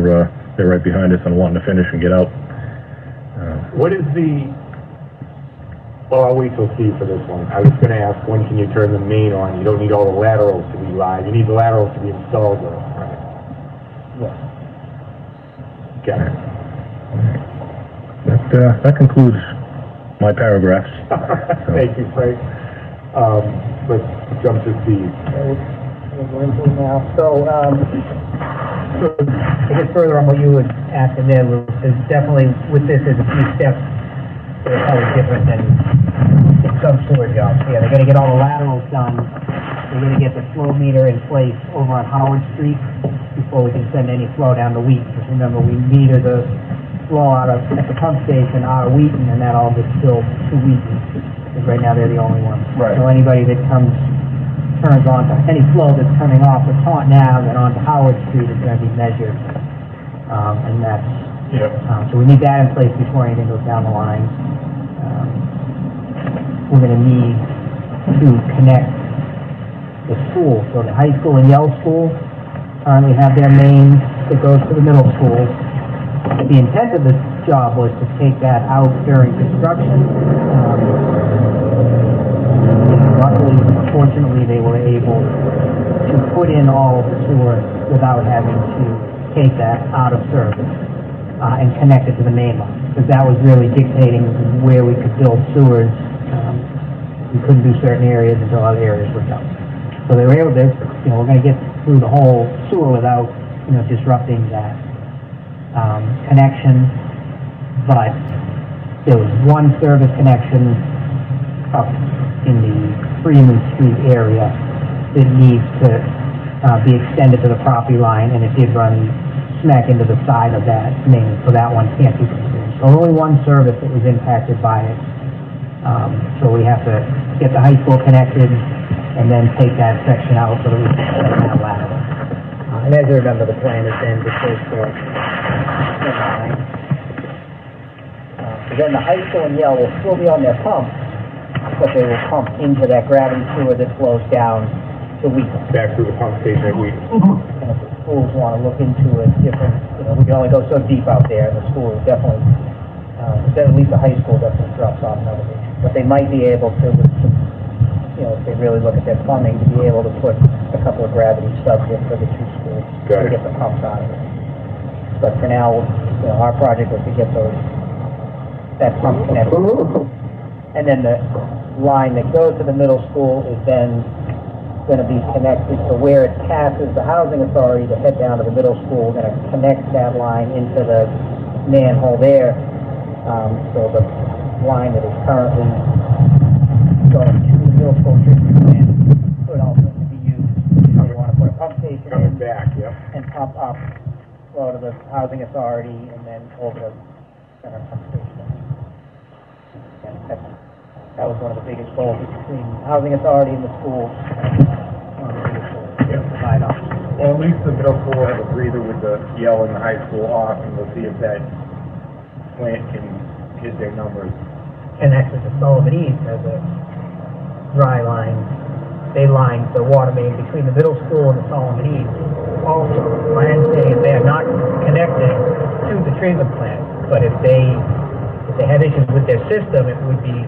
right behind us and wanting to finish and get out. What is I'll wait till Steve for this one. I was going to ask, when can you turn the main on? You don't need all the laterals to be live. You need the laterals to be installed, though. Right. Yeah. Okay. That concludes my paragraphs. Thank you, Frank. Let's jump to Steve. We're into it now. So, to get further on what you would ask in there, Luke, there's definitely, with this, there's a few steps that are probably different than in some sewer jobs. Yeah, they're gonna get all the laterals done. They're gonna get the flow meter in place over on Howard Street. before we can send any flow down to Wheaton. Because remember, we meter the flow out of, at the pump station out of Wheaton, and that all gets filled to Wheaton. Because right now they're the only ones. Right. So anybody that turns on to any flow that's coming off of Taunton Ave and onto Howard Street is gonna be measured. And that's, so we need that in place before anything goes down the line. We're gonna need to connect the school, so the high school and Yale School currently have their main that goes to the middle school. The intent of this job was to take that out during construction. Luckily, unfortunately, they were able to put in all of the sewer without having to take that out of service and connect it to the main line, because that was really dictating where we could build sewers. We couldn't do certain areas until other areas were done. So they were able to, we're gonna get through the whole sewer without, disrupting that, connection. But there was one service connection up in the Freeman Street area that needs to, be extended to the property line, and it did run smack into the side of that main, so that one can't be considered. So only one service that was impacted by it. So we have to get the high school connected and then take that section out so that we can extend that lateral. And as you remember, the plan is then to take the line. So then the high school and Yale will still be on their pumps, but they will pump into that gravity sewer that flows down to Wheaton. Back through the pump station at Wheaton. And if the schools want to look into a different, we can only go so deep out there, and the school is definitely, at least the high school definitely drops off in elevation. But they might be able to, with some, if they really look at their plumbing, to be able to put a couple of gravity subs in for the two schools Got to it. get the pumps out of it. But for now, our project was to get that pump connected. And then the line that goes to the middle school is then going to be connected to where it passes the housing authority to head down to the middle school. We're going to connect that line into the manhole there. So the line that is currently going to the middle school treatment plant could also be used if you want to put a pump station Coming in back, and pump up, flow to the housing authority, and then over to center pump station. And that was one of the biggest goals between housing authority and the schools. One of the biggest goals to provide up. Well, at least the middle school will have a breather with the Yale and the high school off, and we'll see if that plant can hit their numbers. And actually, the Sullivan East has a dry line. They line the water main between the middle school and the Sullivan East. Also, my understanding is they are not connected to the treatment plant, but if they had issues with their system, it would be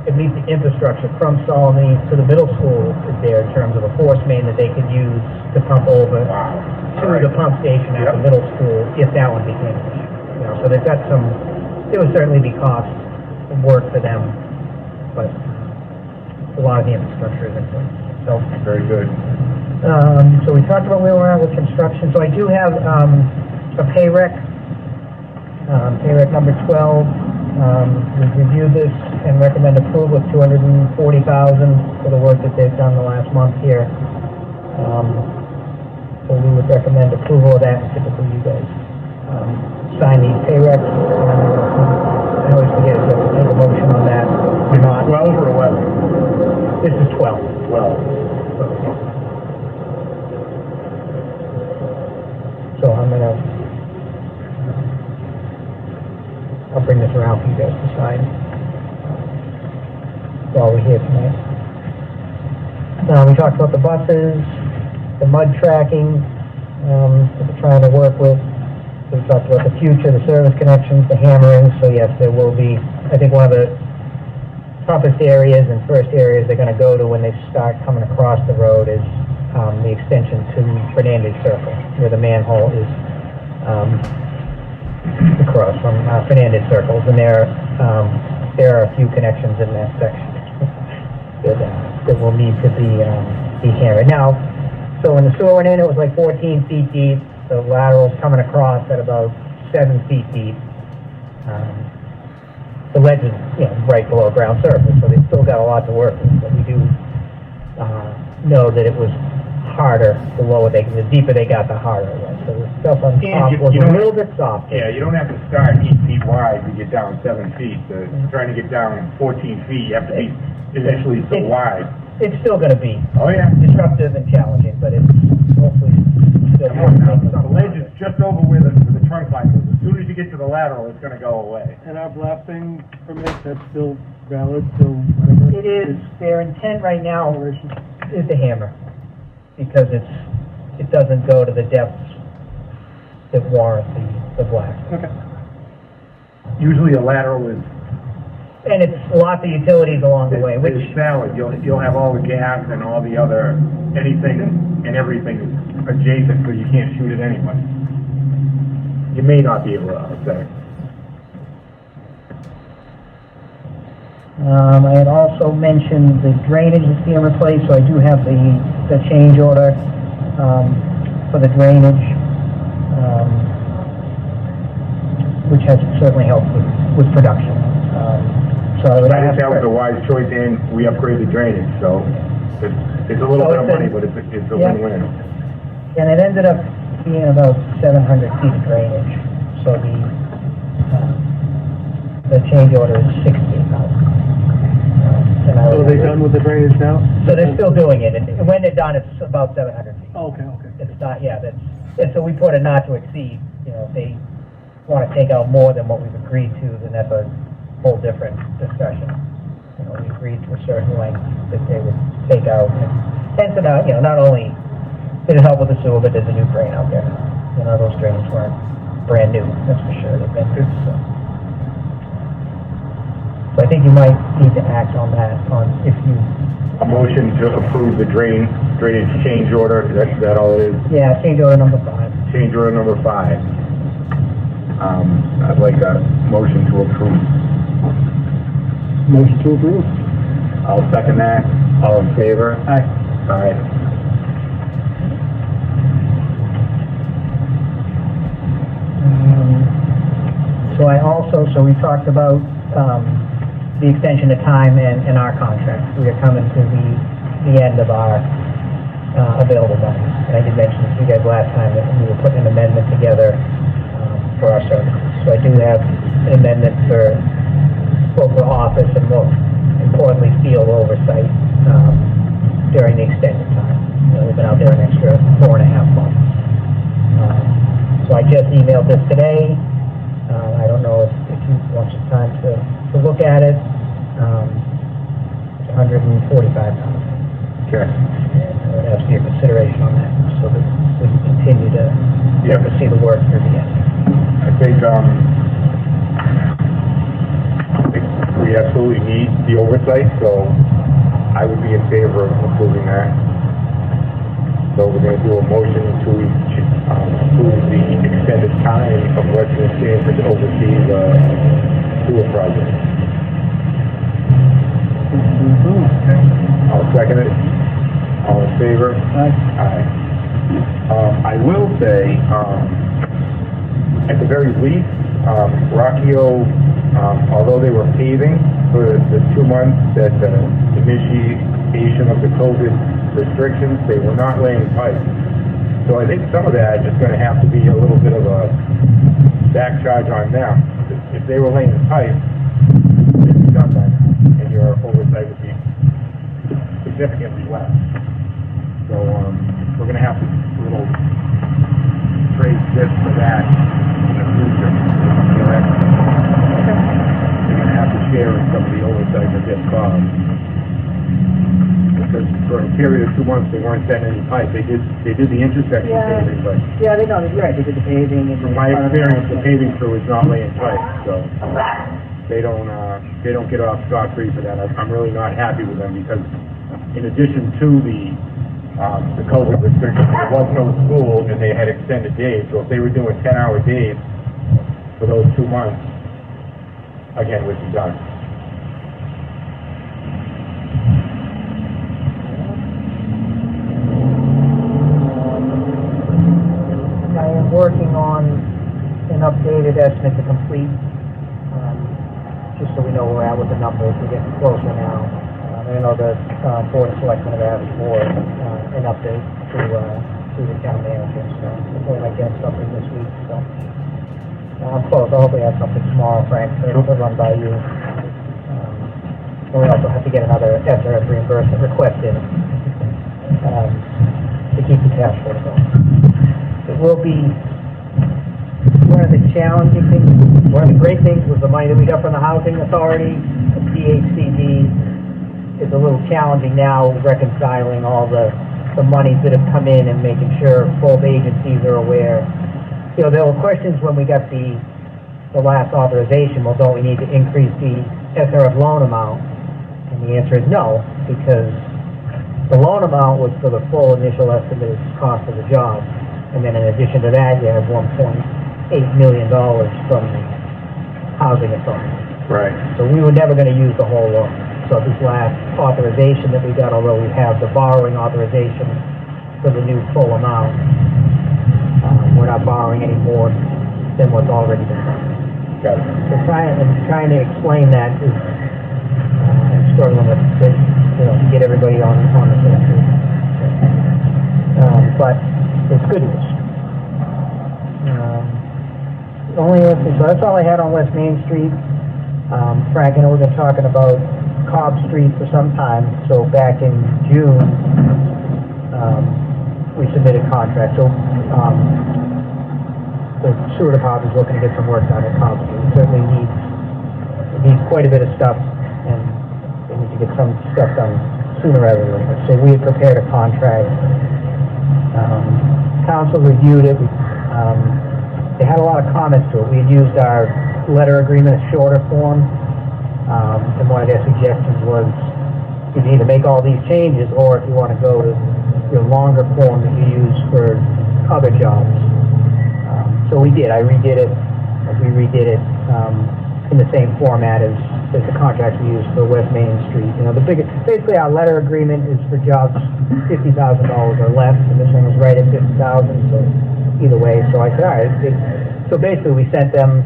at least the infrastructure from Sullivan East to the middle school is there in terms of a force main that they could use to pump over to the pump station at the middle school if that one became an issue. So they've got there would certainly be cost and work for them, but a lot of the infrastructure is in place. So Very good. So we talked about where we're at with construction. So I do have a pay rec number 12. We've reviewed this and recommend approval of $240,000 for the work that they've done the last month here. So we would recommend approval of that. Typically, you guys sign these pay recs. I always forget if you have to take a motion on that or not. 12 or 11? This is 12. 12. So I'll bring this around for you guys to sign while we're here tonight. We talked about the buses, the mud tracking that we're trying to work with. We talked about the future, the service connections, the hammering. So yes, there will be, I think one of the toughest areas and first areas they're going to go to when they start coming across the road is the extension to Fernandez Circle, where the manhole is across from Fernandez Circles, and there are a few connections in that section that will need to be hammered. Now, so when the sewer went in, it was like 14 feet deep. The lateral's coming across at about 7 feet deep. The ledge is, right below ground surface, so they've still got a lot to work with. But we do know that it was harder the lower the deeper they got, the harder it was. So the stuff on And top you- was you a don't- little bit softer. Yeah, you don't have to start 8 feet wide to get down 7 feet. Trying to get down 14 feet, you have to be initially so wide. It's still gonna be Oh, yeah. disruptive and challenging, but it's hopefully still. Come on now, the ledge is just over where the trunk line is. As soon as you get to the lateral, it's gonna go away. And our blasting permit, that's still valid, still whatever? It is, their intent right now is to hammer, because it doesn't go to the depths that warrant the blast. Okay. Usually a lateral is And it's lots of utilities along the way, which, it's valid. You'll have all the gas and all the other, anything and everything is adjacent, so you can't shoot at anybody. You may not be able to, I'll say. I had also mentioned the drainage is being replaced, so I do have the change order, for the drainage, which has certainly helped with production. So I would I ask think that was a for, wise choice, and we upgraded drainage, so it's a little So bit of it's a- money, but it's a yeah. win-win. and it ended up being about 700 feet of drainage, so the change order is $68,000. And I So are would- they done with the drainage now? So they're still doing it, and when they're done, it's about 700 feet. Oh, okay, okay. It's not, yeah, and so we put a not to exceed, if they want to take out more than what we've agreed to, then that's a whole different discussion. We agreed to a certain length that they would take out, and hence it out, not only did it help with the sewer, but there's a new drain out there. Those drains weren't brand new, that's for sure, they've been good, so. So I think you might need to act on that, if you, A motion to approve the drainage change order, is that all it is? yeah, change order number 5. Change order number 5. I'd like a motion to approve. Motion to approve? I'll second that. All in favor? Aye. All right. So we talked about, the extension of time in our contract. We are coming to the end of our, available money. And I did mention to you guys last time that we were putting an amendment together, for our services. So I do have an amendment for both the office and more importantly, field oversight, during the extended time. We've been out there an extra 4.5 months. So I just emailed this today. I don't know if you want some time to look at it. It's $145. Okay. And I would ask for your consideration on that, so that we can continue to Yep. see the work through the end. I think, we absolutely need the oversight, so I would be in favor of approving that. So we're gonna do a motion to approve the extended time of Western Stanford to oversee the sewer project. I'll second it. All in favor? Aye. Aye. I will say, at the very least, Rockio, although they were paving for the 2 months that the initiation of the COVID restrictions, they were not laying pipe. So I think some of that is going to have to be a little bit of a back charge on them. If they were laying pipe, it'd be done by now, and your oversight would be significantly less. So, we're going to have to trade this for that in the future. Correct? They're going to have to share in some of the oversight that gets caused. Because for a period of 2 months, they weren't setting any pipe. They did the intersection Yeah. paving, but Yeah, you're right, they did the paving and. from my experience, the paving crew is not laying pipe, so they don't get off scot-free for that. I'm really not happy with them because in addition to the COVID restrictions, there was no school and they had extended days. So if they were doing 10-hour days for those 2 months, again, would be done. I am working on an updated estimate to complete, just so we know where we're at with the numbers. We're getting closer now. I know the Board of Selectmen have asked for an update. to the town manager, so hopefully I get something this week, so. I'm close, I'll hopefully have something tomorrow, Frank, to run by you. And we also have to get another SRF reimbursement request in, to keep the cash flow going. It will be one of the challenging things, one of the great things was the money that we got from the Housing Authority, the DHCD, is a little challenging now reconciling all the monies that have come in and making sure both agencies are aware. You know, there were questions when we got the last authorization, well, don't we need to increase the SRF loan amount? And the answer is no, because the loan amount was for the full initial estimated cost of the job. And then in addition to that, you have $1.8 million from the Housing Authority. Right. So we were never going to use the whole loan. So this last authorization that we got, although we have the borrowing authorization for the new full amount, we're not borrowing any more than what's already been done. Got it. So trying to explain that is, I'm struggling with, to get everybody on the same page. But it's good news. Only other thing, so that's all I had on West Main Street. Frank, I know we've been talking about Cobb Street for some time, so back in June, we submitted contracts. So, the sewer department is looking to get some work done at Cobb Street. It certainly needs quite a bit of stuff, and they need to get some stuff done sooner rather than later. So we had prepared a contract. Council reviewed it. They had a lot of comments to it. We had used our letter agreement, a shorter form, and one of their suggestions was you can either make all these changes, or if you want to go to your longer form that you use for other jobs. So we did. I redid it. We redid it in the same format as the contracts we used for West Main Street. You know, basically our letter agreement is for jobs $50,000 or less, and this one was right at $50,000. So either way, so I said, all right. So basically, we sent them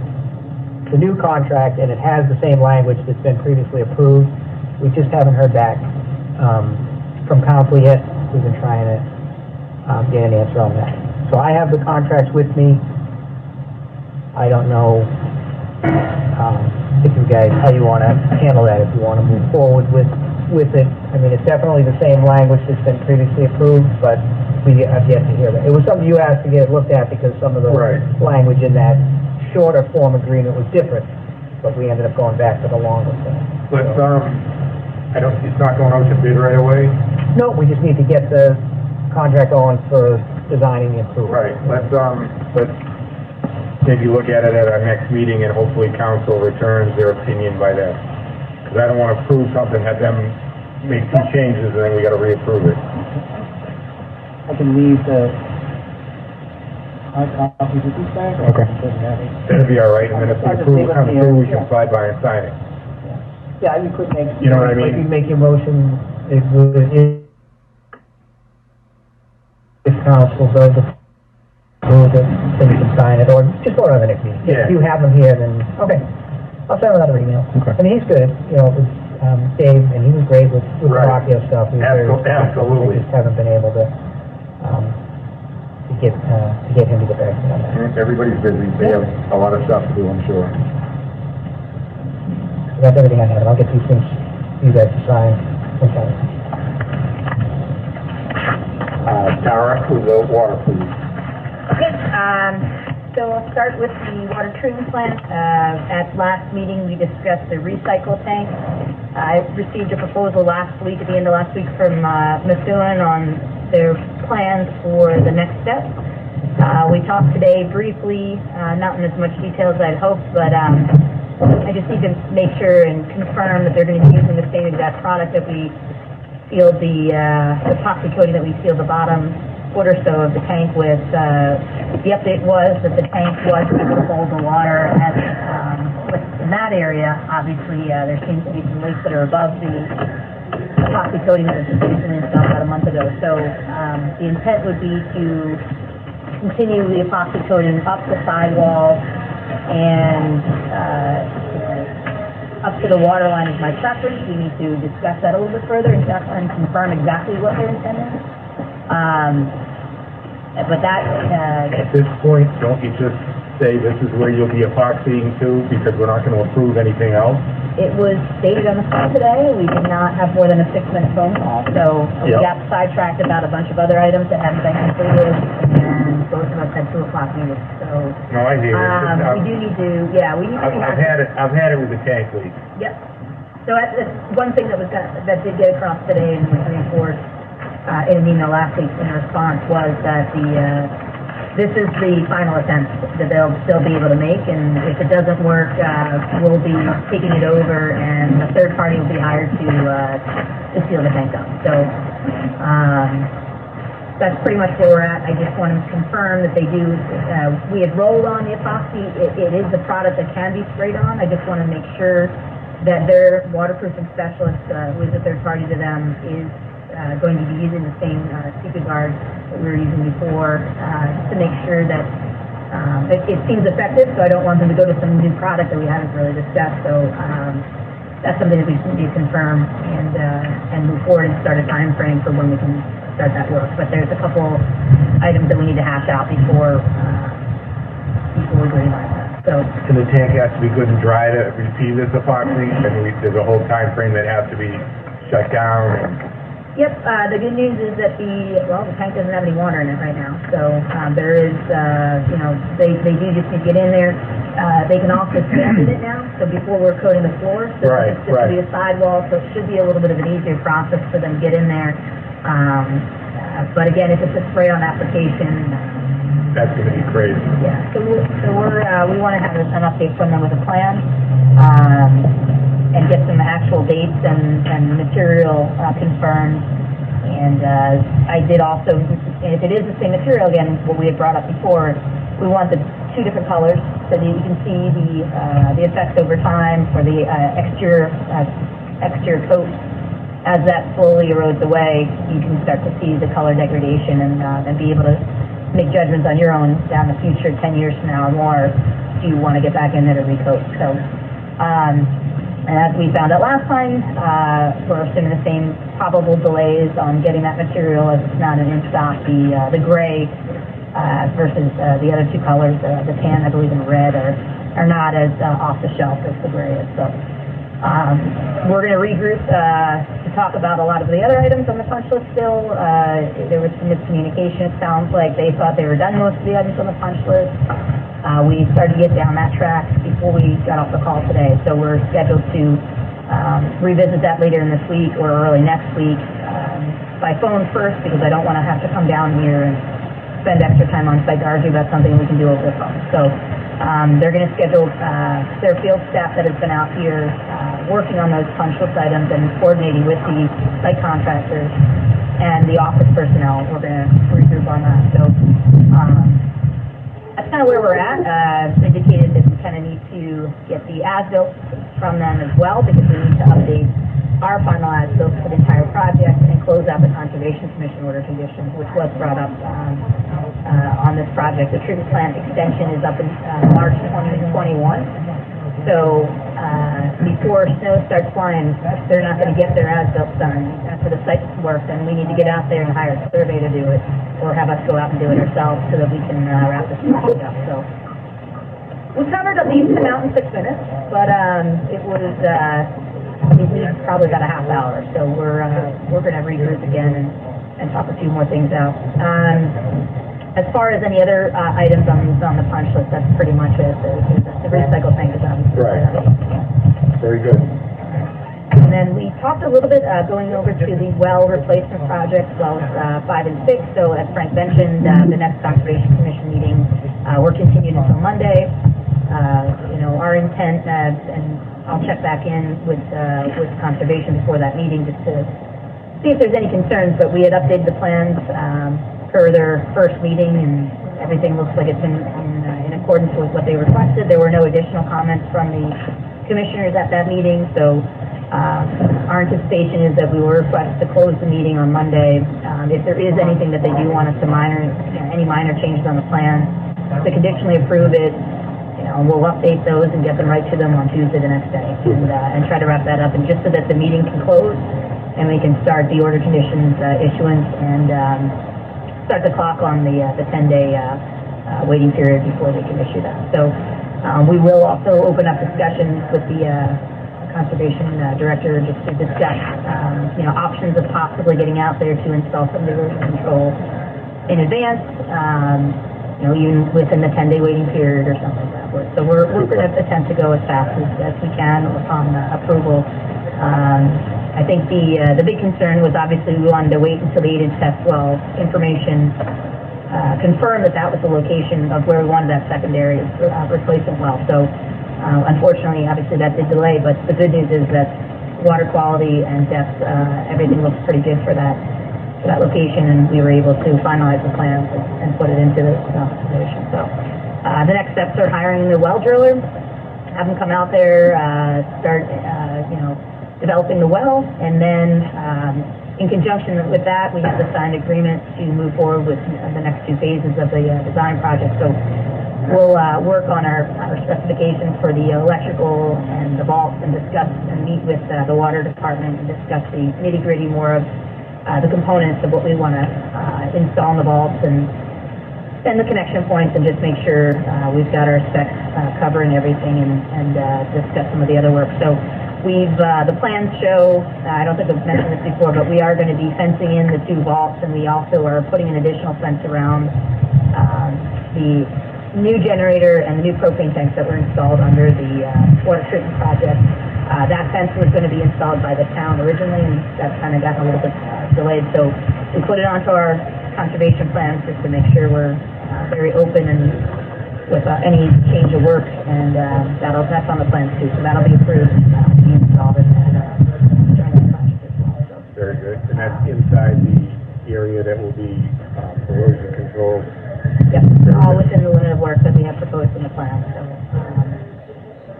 the new contract, and it has the same language that's been previously approved. We just haven't heard back from council yet. We've been trying to get an answer on that. So I have the contracts with me. I don't know if you guys, how you want to handle that, if you want to move forward with it. I mean, it's definitely the same language that's been previously approved, but we have yet to hear that. It was something you asked to get looked at because some of the language in that shorter form agreement was different, but we ended up going back to the longer form. Let's, it's not going out to bid right away? No, we just need to get the contract on for designing the improvement. Right. Let's maybe look at it at our next meeting, and hopefully council returns their opinion by then. Because I don't want to approve something, have them make 2 changes, and then we got to reapprove it. I can leave the hard copies with these guys. Okay. That'd be all right, and then if we approve, come through, we can slide by and sign it. Yeah, you could make. You know what I mean? You make your motion, if council does approve it, then you can sign it, or just vote on the next meeting. Yeah. If you have them here, then, okay. I'll send him another email. Okay. I mean, he's good, with Dave, and he was great with the Right. Rockio stuff. He was very Absolutely. We just haven't been able to get him to get back to me on that. Everybody's busy, they have a lot of stuff to do, I'm sure. So that's everything I have, and I'll get these things for you guys to sign. Okay. Tara, with the water, please. Okay, so I'll start with the water treatment plant. At last meeting, we discussed the recycle tank. I received a proposal last week, at the end of last week, from Methuen on their plans for the next step. We talked today briefly, not in as much detail as I'd hoped, but I just need to make sure and confirm that they're going to be using the same exact product that we sealed the epoxy coating that we sealed the bottom foot or so of the tank with. The update was that the tank was able to hold the water at, in that area. Obviously, there seems to be some leaks that are above the epoxy coating that was just recently installed about a month ago. So the intent would be to continue the epoxy coating up the sidewall and up to the water line is my preference. We need to discuss that a little bit further and confirm exactly what they're intending. But that, At this point, don't you just say this is where you'll be epoxying to, because we're not gonna approve anything else? it was stated on the phone today, we did not have more than a 6-minute phone call, so we Yep. got sidetracked about a bunch of other items that hadn't been completed, and both of us had 2 o'clock meetings, so, No, I hear we do need to, yeah, we need to. I've had it with the tank leak. Yep. So that's one thing that was, that did get across today and was reinforced, in an email last week in response was that this is the final attempt that they'll still be able to make, and if it doesn't work, we'll be taking it over, and a third party will be hired to seal the tank up. So, that's pretty much where we're at. I just want to confirm that they do, we had rolled on the epoxy. It is the product that can be sprayed on. I just want to make sure that their waterproofing specialist, who is a third party to them, is going to be using the same Seeker Guard that we were using before, to make sure that it seems effective, so I don't want them to go to some new product that we haven't really discussed. So that's something that we just need to confirm and move forward and start a time frame for when we can start that work. But there's a couple items that we need to hash out before we greenlight that. So And the tank has to be good and dry to receive this epoxy, and there's a whole time frame that has to be shut down. yep, the good news is that the tank doesn't have any water in it right now. So there is, they do just need to get in there. They can also sand it now. So before we're coating the floor, so Right, it's just to be a sidewall, so it should be a little bit of an easier process for them to get in there. But again, if it's a spray-on application, That's gonna be crazy. yeah, so we want to have an update from them with a plan, and get some actual dates and material confirmed. And I did also, if it is the same material, again, what we had brought up before, we want the 2 different colors so that you can see the effects over time for the exterior coat. As that slowly erodes away, you can start to see the color degradation and be able to make judgments on your own down the future, 10 years from now or more, do you want to get back in there to recoat. So, and as we found out last time, we're assuming the same probable delays on getting that material as it's not an in-stock. The gray versus the other 2 colors, the tan, I believe, and red are not as off the shelf as the gray is. So, we're going to regroup to talk about a lot of the other items on the punch list still. There was some miscommunication. It sounds like they thought they were done most of the items on the punch list. We started to get down that track before we got off the call today, so we're scheduled to revisit that later in this week or early next week by phone first, because I don't want to have to come down here and spend extra time on site to argue about something we can do over the phone. So they're going to schedule their field staff that has been out here working on those punch list items and coordinating with the site contractors and the office personnel. We're going to regroup on that. So that's kind of where we're at. Indicated that we kind of need to get the as-built from them as well, because we need to update our final as-built for the entire project and close out the Conservation Commission order conditions, which was brought up on this project. The treatment plant extension is up in March 2021. So before snow starts flying, they're not going to get their as-built done for the site work, then we need to get out there and hire a survey to do it, or have us go out and do it ourselves so that we can wrap this project up. So we covered a decent amount in 6 minutes, but it was we probably got a half hour. So we're going to regroup again and talk a few more things out. As far as any other items on the punch list, that's pretty much it. The recycle tank is on. Right. Very good. And then we talked a little bit going over to the well replacement project, wells 5 and 6. So as Frank mentioned, the next Conservation Commission meeting, we're continued until Monday. Our intent, and I'll check back in with Conservation before that meeting just to see if there's any concerns, but we had updated the plans per their first meeting, and everything looks like it's in accordance with what they requested. There were no additional comments from the commissioners at that meeting, so our anticipation is that we will request to close the meeting on Monday. If there is anything that they do want us to any minor changes on the plan, to conditionally approve it, we'll update those and get them right to them on Tuesday the next day, and try to wrap that up, and just so that the meeting can close and we can start the order conditions issuance and start the clock on the 10-day waiting period before they can issue that. So we will also open up discussions with the conservation director just to discuss, options of possibly getting out there to install some erosion control in advance, even within the 10-day waiting period or something like that. So we're going to attempt to go as fast as we can upon approval. I think the big concern was obviously we wanted to wait until the 8-inch test well information confirmed that was the location of where we wanted that secondary replacement well. So unfortunately, obviously that did delay, but the good news is that water quality and depth, everything looks pretty good for that location, and we were able to finalize the plans and put it into the conservation. So the next steps are hiring the well driller, have them come out there, start developing the well, and then in conjunction with that, we have the signed agreement to move forward with the next 2 phases of the design project. So we'll work on our specifications for the electrical and the vaults, and discuss and meet with the water department and discuss the nitty-gritty more of the components of what we want to install in the vaults and the connection points, and just make sure we've got our specs covering everything, and discuss some of the other work. So the plans show, I don't think I've mentioned this before, but we are going to be fencing in the 2 vaults, and we also are putting an additional fence around the new generator and the new propane tanks that were installed under the water treatment project. That fence was going to be installed by the town originally, and that's kind of gotten a little bit delayed. So we put it onto our conservation plans just to make sure we're very open and with any change of work, and that's on the plans too. So that'll be approved to be installed during that project as well. So. Very good. And that's inside the area that will be erosion controlled. Yep, all within the limit of work that we have proposed in the plan. So,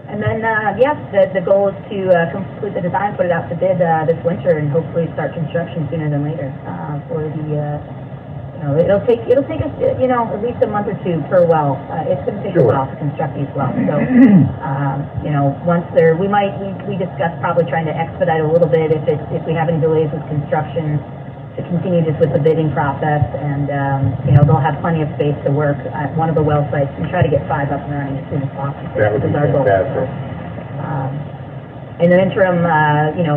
and then, the goal is to complete the design, put it out to bid this winter, and hopefully start construction sooner than later for the. It'll take us, at least a month or 2 per well. It's going to take a while to construct these wells. So, once we discussed probably trying to expedite a little bit if we have any delays with construction, to continue just with the bidding process, and they'll have plenty of space to work at one of the well sites and try to get 5 up and running as soon as possible. That would be fantastic. In the interim,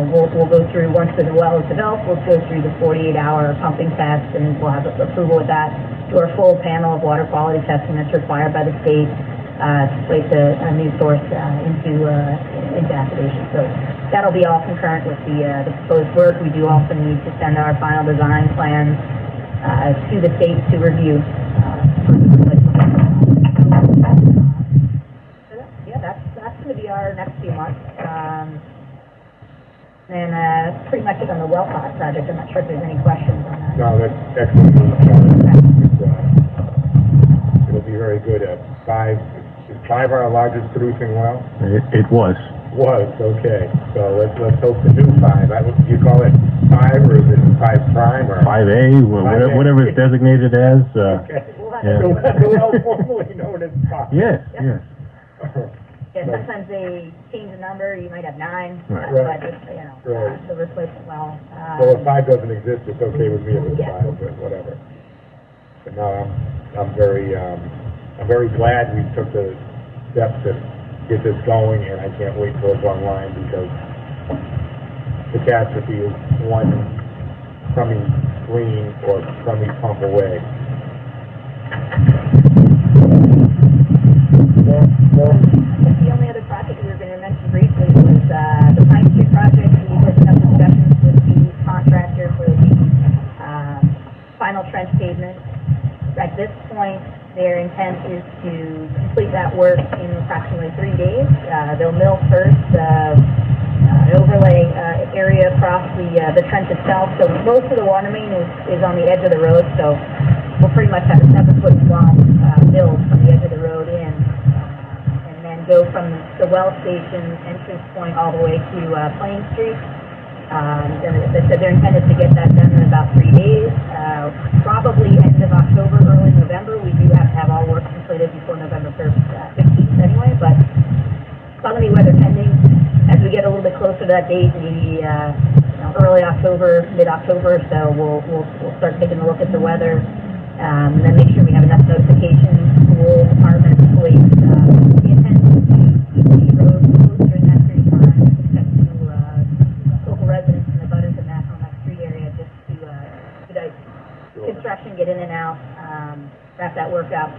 we'll go through, once the well is developed, we'll go through the 48-hour pumping test, and we'll have approval with that, do our full panel of water quality testing that's required by the state to place a new source into activation. So that'll be all concurrent with the proposed work. We do also need to send our final design plans to the state to review. That's going to be our next few months. And pretty much it on the well project. I'm not sure if there's any questions on that. No, that's excellent. It'll be very good. Is 5 our largest producing well? It was. Was, okay. So let's hope to do 5. Do you call it 5, or is it 5 prime, or 5A, whatever it's designated as. Okay. Yeah. The well formerly known as 5. Yes, yes. Yeah, sometimes they change the number. You might have 9, Right. but it's, the replacement well. Well, if 5 doesn't exist, it's okay with me if it's 5, but whatever. But no, I'm very glad we took the steps to get this going, and I can't wait till it's online, because catastrophe is one crummy screen or crummy pump away. The only other project we were going to mention briefly was the Pine Street project. We were in discussions with the contractor for the final trench pavement. At this point, their intent is to complete that work in approximately 3 days. They'll mill first, overlay area across the trench itself. So most of the water main is on the edge of the road, so we'll pretty much have a 7-foot long build from the edge of the road in, and then go from the well station entrance point all the way to Plain Street. And they said they're intended to get that done in about 3 days, probably end of October, early November. We do have to have all work completed before November 15th anyway, but it's going to be weather pending. As we get a little bit closer to that date, maybe early October, mid-October, so we'll start taking a look at the weather, And then make sure we have enough notifications, school, department, police, we intend to keep the road closed during that period of time, except to, local residents and the butters in that, on that street area, just to, expedite construction, get in and out, wrap that work up.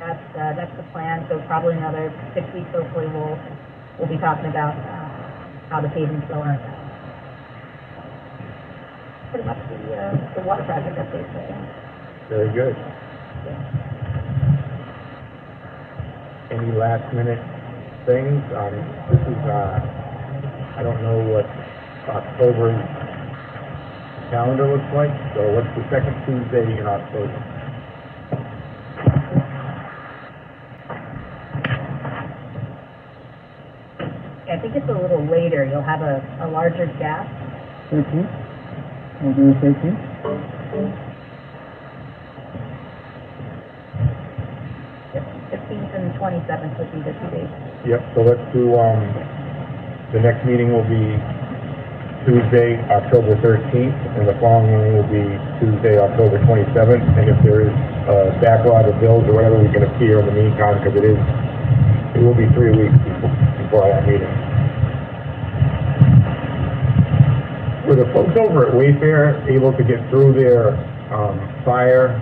That's the plan, so probably another 6 weeks, hopefully, we'll be talking about, how the paving's going. Pretty much the water project update, so, yeah. Very good. Any last minute things? This is, I don't know what October's calendar looks like, so what's the second Tuesday in October? I think it's a little later, you'll have a larger gap. 13th? We'll do the 13th? Yep, 15th and 27th would be the 2 days. Yep, so let's do, the next meeting will be Tuesday, October 13th, and the following one will be Tuesday, October 27th, and if there is a backlog of bills or whatever, we can appear in the meantime, because it will be 3 weeks before that meeting. Were the folks over at Wayfair able to get through their, fire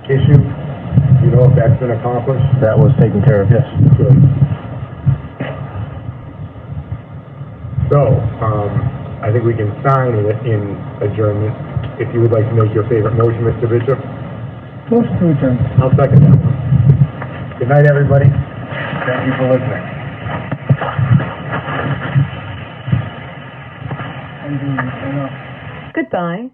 issue? Do you know if that's been accomplished? That was taken care of, yes. Good. So, I think we can sign it in adjournment. If you would like to make your favorite motion, Mr. Bishop. Motion to adjourn. I'll second that one. Good night, everybody. Thank you for listening. I'm doing it right now. Goodbye.